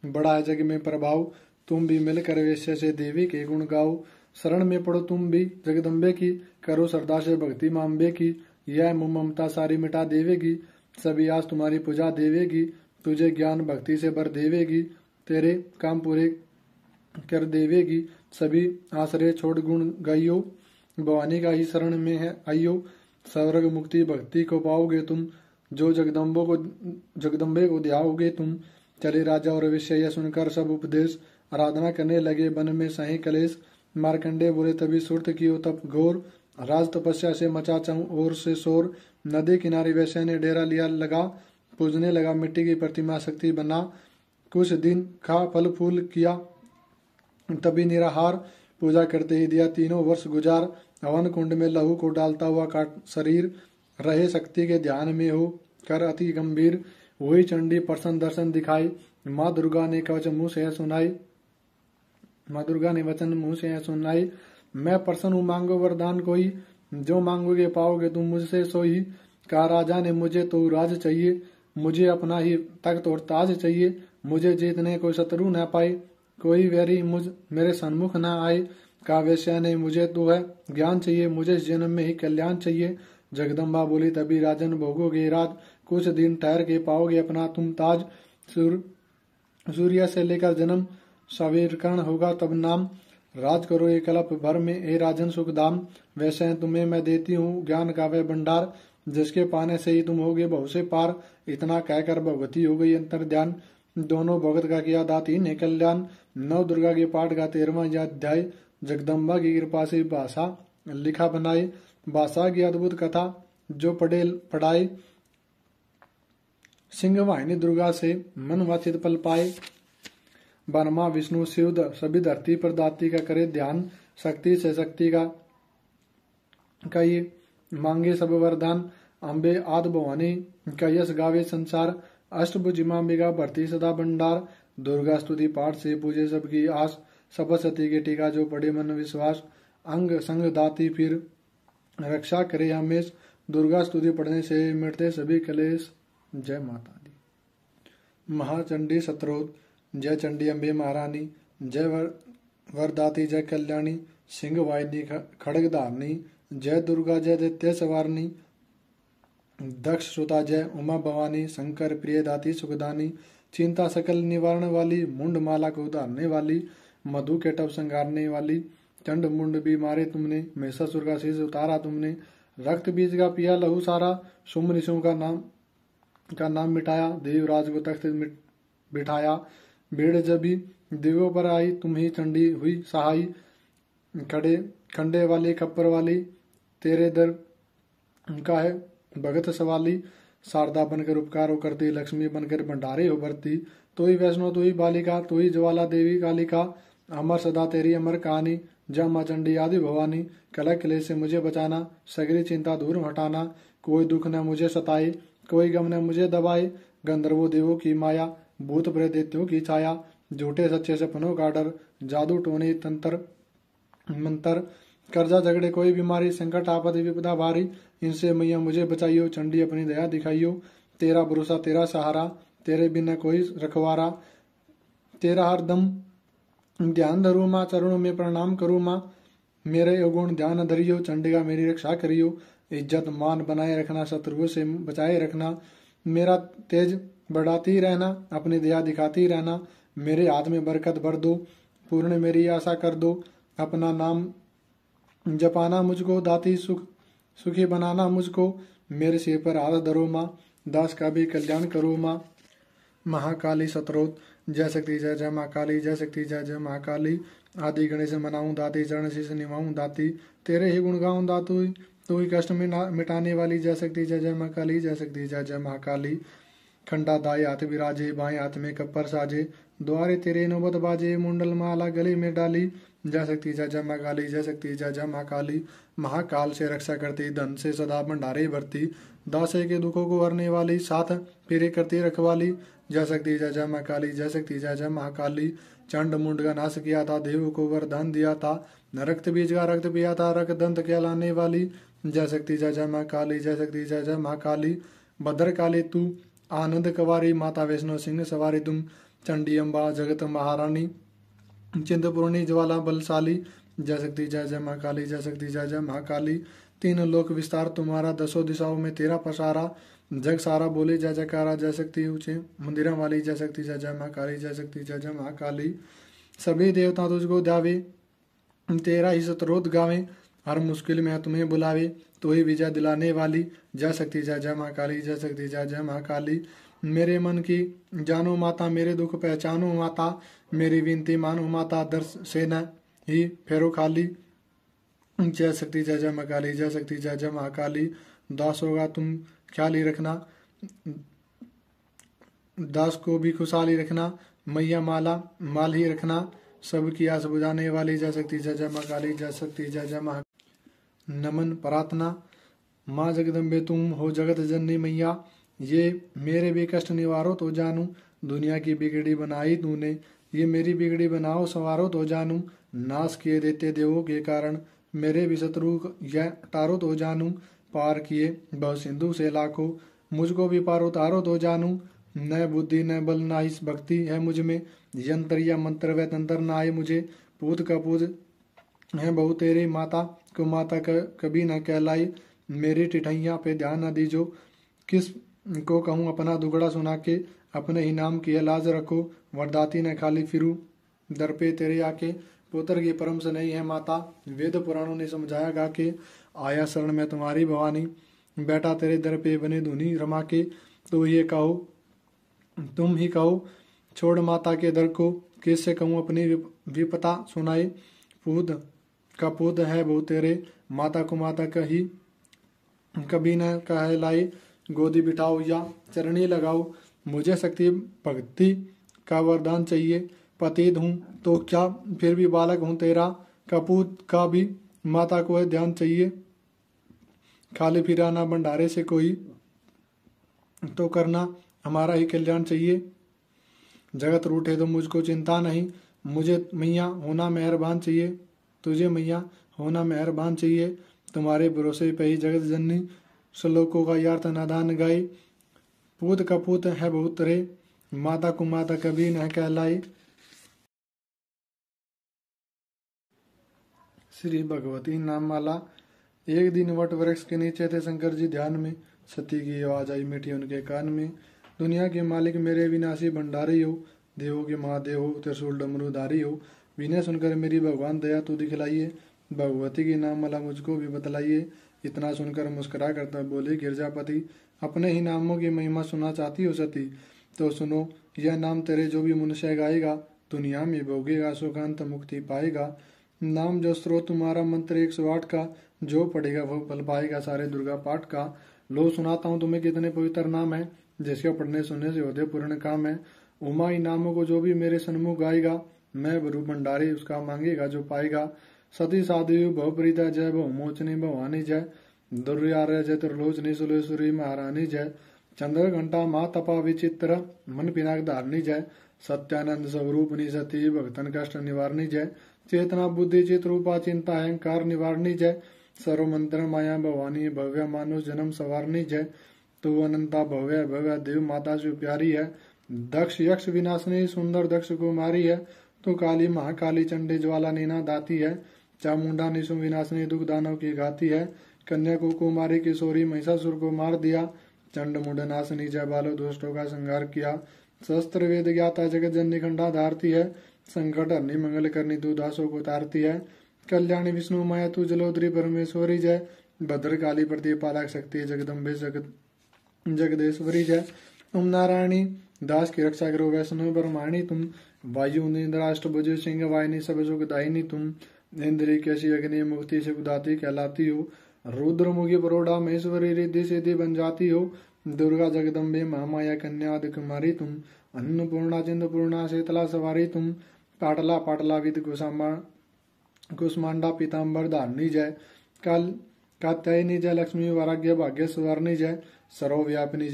बड़ा है जग में प्रभाव, तुम भी मिलकर वैश्य से देवी के गुण गाओ। शरण में पड़ो तुम भी जगदम्बे की, करो श्रद्धा से भक्ति माम्बे की। यह ममता सारी मिटा देवेगी, सभी आस तुम्हारी पूजा देवेगी। तुझे ज्ञान भक्ति से भर देवेगी, तेरे काम पूरे कर देवेगी। सभी आश्रय छोड़ गुण गाइयो, भवानी का ही शरण में है आइयो। स्वर्ग मुक्ति भक्ति को पाओगे तुम, जो जगदम्बे को ध्याओगे तुम। चले राजा और वैश्य यह सुनकर सब उपदेश, आराधना करने लगे वन में सही कलेश। मार्कंडे बोले तभी सुरत कियो तप घोर, राज तपस्या से मचा चाहूं ओर से शोर। नदी किनारे वैश्य ने डेरा लिया लगा, पूजने लगा मिट्टी की प्रतिमा शक्ति बना। कुछ दिन खा फल फूल किया तभी निराहार, पूजा करते ही दिया 3 वर्ष गुजार। हवन कुंड में लहू को डालता हुआ काट शरीर, रहे शक्ति के ध्यान में हो कर अति गंभीर। वही चंडी प्रसन्न दर्शन दिखाई, माँ दुर्गा ने कवच मुँह से सुनाई। माँ दुर्गा ने वचन मुँह से सुनाई, मैं प्रसन्न हूँ मांगो वरदान कोई, जो मांगोगे पाओगे तुम मुझसे सोई। कहा राजा ने मुझे तो राज चाहिए, मुझे अपना ही तख्त और ताज चाहिए। मुझे जीतने कोई शत्रु न पाए, कोई वैरी मुझ मेरे सन्मुख न आए। कहा वैश्य ने मुझे तो है ज्ञान चाहिए, मुझे इस जन्म में ही कल्याण चाहिए। जगदम्बा बोली तभी राजन भोगोगे राज, कुछ दिन ठहर के पाओगे अपना तुम ताज। सूर्य से लेकर जन्म सवीरकर्ण होगा तब नाम, राज करो एक कल्प भर में ए राजन सुखधाम। वैसे तुम्हें मैं देती हूँ ज्ञान का वह भंडार, जिसके पाने से ही तुम होगे बहु से पार। इतना कहकर भगवती हो गई अंतर ध्यान, दोनों भगत का किया दाती ने कल्याण। 9 दुर्गा के पाठ का 13वां अध्याय, जगदम्बा की कृपा से भाषा लिखा बनाए। भाषा की अद्भुत कथा जो पढ़ाए, सिंह वाहिनी दुर्गा से मन वाचित पल पाए। ब्रह्मा विष्णु शिव सभी धरती पर दाती का करे ध्यान, शक्ति से शक्ति का ये मांगे सब वरदान। अम्बे आद भवानी का यश गावे संसार, अष्टभुजी मांबिका भरती सदा भंडार। दुर्गा स्तुति पाठ से पूजे सबकी आस, सपसती के टीका जो पढ़े मन विश्वास। अंग संग दाती फिर रक्षा करे हमेश, दुर्गा स्तुति पढ़ने से मिटते सभी कलेश। जय माता दी। महाचंडी सत्रोत, जय चंडी अम्बे महारानी, जय वरदाती जय कल्याणी। सिंह वाहिनी खड़ग धारनी, जय दुर्गा जय दैत्य सवारनी। दक्ष सुता जय उमा भवानी, शंकर प्रिय दाती सुखदानी। चिंता सकल निवारण वाली, मुंड माला को उतारने वाली। मधु के टप संगारने वाली, चंड मुंड भी मारे तुमने। महिषासुर का शीश उतारा तुमने, रक्त बीज का पिया लहू सारा। सुम ऋषियों का नाम मिटाया, देवराज को तख्त बिठाया। भीड़ जबी देवों पर आई, तुम ही चंडी हुई सहाई। खंडे वाली खप्पर वाली, तेरे दर का है भगत सवाली। शारदा बनकर उपकार करती, लक्ष्मी बनकर भंडारे उभरती। तो ही वैष्णो तो ही बालिका, तो ही ज्वाला देवी कालिका। अमर सदा तेरी अमर कहानी, जय माँ चंडी आदि भवानी। कलह क्लेश से मुझे बचाना, सगरी चिंता दूर हटाना। कोई दुख न मुझे सताए, कोई गम न मुझे दबाए। गंधर्वों देवों की माया, भूत प्रेत दैत्यों की छाया। झूठे सच्चे सपनों का डर, जादू टोने तंत्र मंत्र। कर्जा झगड़े कोई बीमारी, संकट आपत्ति विपदा भारी। इनसे मैया मुझे बचाइयो, चंडी अपनी दया दिखाइयो। तेरा भरोसा तेरा सहारा, तेरे बिना कोई रखवारा। तेरा हरदम ध्यान धरू माँ, चरणों में प्रणाम करूँ माँ। मेरे अवगुण ध्यान धरियो, चंडिका मेरी रक्षा करियो। इज्जत मान बनाए रखना, शत्रुओं से बचाए रखना। मेरा तेज बढ़ाती रहना, अपनी दया दिखाती रहना। मेरे हाथ में बरकत भर दो, पूर्ण मेरी आशा कर दो। अपना नाम जपाना मुझको, दाती सुखी बनाना मुझको। मेरे सिर पर हाथ धरो माँ, दास का भी कल्याण करो माँ। महाकाली सत्रोत, जय शक्ति जय जय महाकाली, जय शक्ति जय जय महाकाली। आदि गणेश मनाऊं दाती, चरण शीश निभाऊं दाती। तेरे ही गुण गाऊं दातु, तू ही कष्ट मिटाने वाली। जय शक्ति जय जय महाकाली, जय शक्ति जय जय महाकाली। खंडा दाएं हाथ विराजे, बाएं हाथ में कप्पर साजे। द्वारे तेरे नौबत बाजे, मुंडल माला गले में डाली। जय शक्ति जय जय माँ काली, जय शक्ति जय जय माँ काली। महाकाल से रक्षा करती, धन से सदा भंडारे भरती, दासे के दुखों को हरने वाली, साथ फेरे करती रखवाली। जय शक्ति जय जय माँ काली, जय शक्ति जय जय महाकाली। चंड मुंड का नाश किया था, देव को वरदान दिया था, रक्त बीज का रक्त पिया था, रक्त दंत कहलाने वाली। जय शक्ति जय जय माँ काली, जय शक्ति जय जय महाकाली। भद्र काली तू आनंद कवारी, माता वैष्णो सिंह सवारी तुम, चंडी अम्बा जगत महारानी, चिंतपूर्णी ज्वाला बलशाली। जय शक्ति जय जय माँ काली, जय शक्ति जय जय महाकाली। तीन लोक विस्तार तुम्हारा, दसों दिशाओं में तेरा पसारा, जग सारा बोले जय जयकारा। जय शक्ति ऊंचे मंदिरों वाली, जय शक्ति जय जय महाकाली, जय शक्ति जय जय महाकाली। सभी देवता तुझको ध्यावे, तेरा ही स्तोत्र गावे, हर मुश्किल में तुम्हें बुलावे, तो ही विजय दिलाने वाली। जय शक्ति जय जय महाकाली, जय शक्ति जय जय महाकाली। मेरे मन की जानो माता, मेरे दुख पहचानो माता, मेरी विनती मानो माता, दर्श से न ही फेरो खाली। जय शक्ति जय जय महाकाली, जय शक्ति जय जय महाकाली। दास होगा तुम ख्याल ही रखना, दास को भी खुशहाली रखना, मैया माला माल ही रखना, सबकी आस बुझाने वाली। जय शक्ति जय जय महाकाली, जय शक्ति जय जय महा। नमन प्रार्थना। माँ जगदम्बे तुम हो जगत जननी मैया, ये मेरे भी कष्ट निवारो तो जानू, दुनिया की बिगड़ी बनाई तूने, ये मेरी बिगड़ी बनाओ सवारो तो जानू, नाश किए देते देवों के कारण, मेरे भी शत्रु यह तारो तो जानू, पार किए बहु सिंधु से लाखों, मुझको भी पार उतारो तो जानू, न बुद्धि न बल न इस भक्ति है मुझ में, यंत्र या मंत्र व तंत्र न आए मुझे, पूत का पूज है बहु तेरी माता, को माता कभी न कहलाई, मेरी टिठैया पे ध्यान न दीजो, किस को कहूँ अपना दुगड़ा सुना के, अपने ही नाम की लाज रखो, वरदाती न खाली फिरू दर पे तेरे आके, पुत्र की परम से नहीं है माता, वेद पुराणों ने समझाया गा के, आया शरण में तुम्हारी भवानी, बेटा तेरे दर पे बने धुनी रमा के, तो ये कहो तुम ही कहो, छोड़ माता के दर को, किससे कहूँ अपनी विपता सुनाए, पूत का पूत है बहु तेरे, माता को माता कही कभी न कहलाई, गोदी बिठाओ या चरणी लगाओ, मुझे शक्ति भक्ति का वरदान चाहिए, पतित हूँ तो क्या फिर भी बालक हूँ तेरा, कपूत का भी माता को ध्यान चाहिए, खाली फिरा ना भंडारे से कोई, तो करना हमारा ही कल्याण चाहिए, जगत रूठे तो मुझको चिंता नहीं, मुझे मैया होना मेहरबान चाहिए, तुझे मैया होना मेहरबान चाहिए, तुम्हारे भरोसे पे ही जगत जननी, श्लोकों का यार्थ नादान गाए, पूत का पूत है बहुत रे, माता को माता कभी न कहलाई। श्री भगवती नाम माला। एक दिन वट वृक्ष के नीचे थे शंकर जी ध्यान में, सती की आवाज आई मीठी उनके कान में, दुनिया के मालिक मेरे विनाशी भंडारी हो, देवों के महादेव हो, त्रिशूल डमरूधारी हो, विनय सुनकर मेरी भगवान दया तू दिखलाइए, भगवती की नाम माला मुझको भी बतलाइए। इतना सुनकर मुस्कुरा करता बोले गिरजापति, अपने ही नामों की महिमा सुना चाहती हो सती, तो सुनो यह नाम तेरे जो भी मनुष्य गाएगा, दुनिया में भोगेगा सुखांत मुक्ति पाएगा। नाम जो स्रोत तुम्हारा मंत्र 108 का, जो पढ़ेगा वो फल पाएगा सारे दुर्गा पाठ का। लो सुनाता हूँ तुम्हें कितने पवित्र नाम है, जिसके पढ़ने सुनने से होते पूर्ण काम है। उमा इन नामों को जो भी मेरे सन्मुख गाएगा, मैं बरू भंडारी उसका मांगेगा जो पाएगा। सती साधु भवप्रीता जय, भव मोचनी भवानी जय, दुर्यार्य जय, त्रिलोचनी सुलेश्वरी महारानी जय, चंद्र घंटा माँ तपा विचित्र, मन पिनाक धारणी जय, सत्यानंद स्वरूपनी सती भक्तन कष्ट निवारणी जय, चेतना बुद्धि चित रूपा चिंता अहंकार निवारणी जय, सर्व मंत्र माया भवानी भव्य मानुष जन्म सवारणी जय, तू अनंता भव्य भव्य देव माता जो प्यारी है, दक्ष यक्ष विनाशनी सुंदर दक्ष कुमारी है, तू काली महाकाली चंडी ज्वाला नीना दाती है, चामुंडा निशु विनाशनी दुख दानव की घाती है, कन्या को कुमारी किशोरी महिषासुर को मार दिया, चंड मुंड नाशनी जय बालो दुष्टों का संहार किया, शस्त्र वेद ज्ञाता जगत जननी खंडा धारती है, संकट हरनी मंगल करनी तू दासों को तारती है, कल्याणी विष्णु माया तू जलोदरी परमेश्वरी जय, भद्र काली प्रतिपालक शक्ति जगदम्बे जगदेश्वरी जय, ओम नारायणी दास की रक्षा करो वैष्णव ब्रह्माणी तुम, वायु इंद्राष्ट्र भुज सिंह वाहिनी सब सुख दायिनी तुम, इंद्री कैसी अग्नि मुक्ति सुखदाती कहलाती हो, रुद्र मुखी परोढ़ा महेश्वरी रिद्धि सिद्धि बन जाती हो, दुर्गा जगदम्बे महामाया कन्या कुमारी तुम, अन्नपूर्णा चिंतपूर्णा शीतला सवारी तुम, पाटला पाटला विद कुसामा कुष्मांडा पीताम्बर धारणी जय। काल कात्यायनी जय। लक्ष्मी वाराग्य भाग्य सुवर्णी जय। सर्वव्यापिनी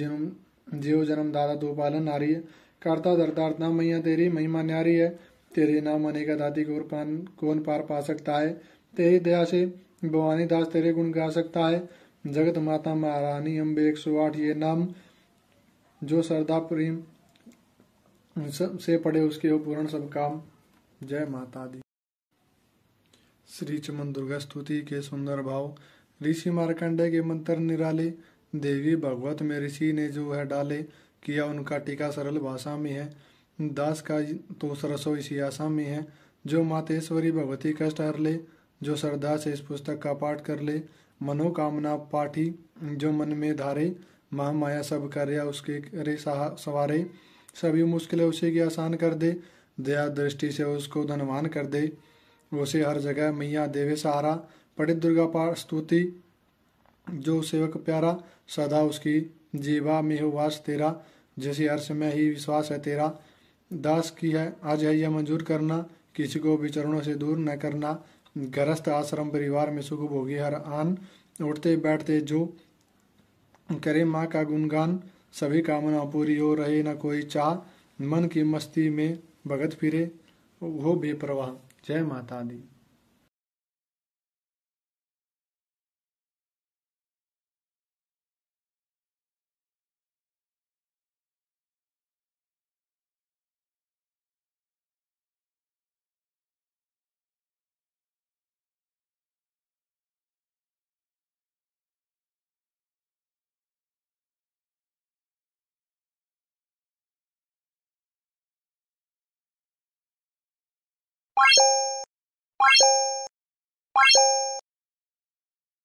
जीव जन्म दादा तू पालन नारी है। करता धरतार्थना मैया तेरी महिमा न्यारी है। तेरे नाम अनेक दाती कौन पार पा सकता है। तेरी दया से भवानी दास तेरे गुण गा सकता है। जगत माता महारानी अम्बे 108 ये नाम, जो श्रद्धा प्रेम से पढ़े उसके हो पूर्ण सब काम। जय माता दी। श्री चमन दुर्गा स्तुति के सुंदर भाव। ऋषि मार्कंडेय के मंत्र निराले, देवी भगवत में ऋषि ने जो है डाले, किया उनका टीका सरल भाषा में है। दास का तो सरसो इसी आशा में है। जो मातेश्वरी भगवती कष्ट हर ले, जो श्रद्धा से इस पुस्तक का पाठ कर ले। मनोकामना पाठी जो मन में धारे, महामाया सब कार्य उसके करे सवारे। सभी मुश्किलें उसी की आसान कर दे, दया दृष्टि से उसको धनवान कर दे। उसे हर जगह मैया देवे सहारा, पढ़ित दुर्गा पाठ स्तुति जो सेवक प्यारा। सदा उसकी जीवा में हो वास तेरा, जैसे हर्ष में ही विश्वास है तेरा। दास की है आज है यह मंजूर करना, किसी को भी चरणों से दूर न करना। गृहस्थ आश्रम परिवार में सुख भोगी हर आन, उठते बैठते जो करे माँ का गुणगान। सभी कामना पूरी हो रहे न कोई चाह, मन की मस्ती में भगत फिरे हो बेपरवाह। जय माता दी।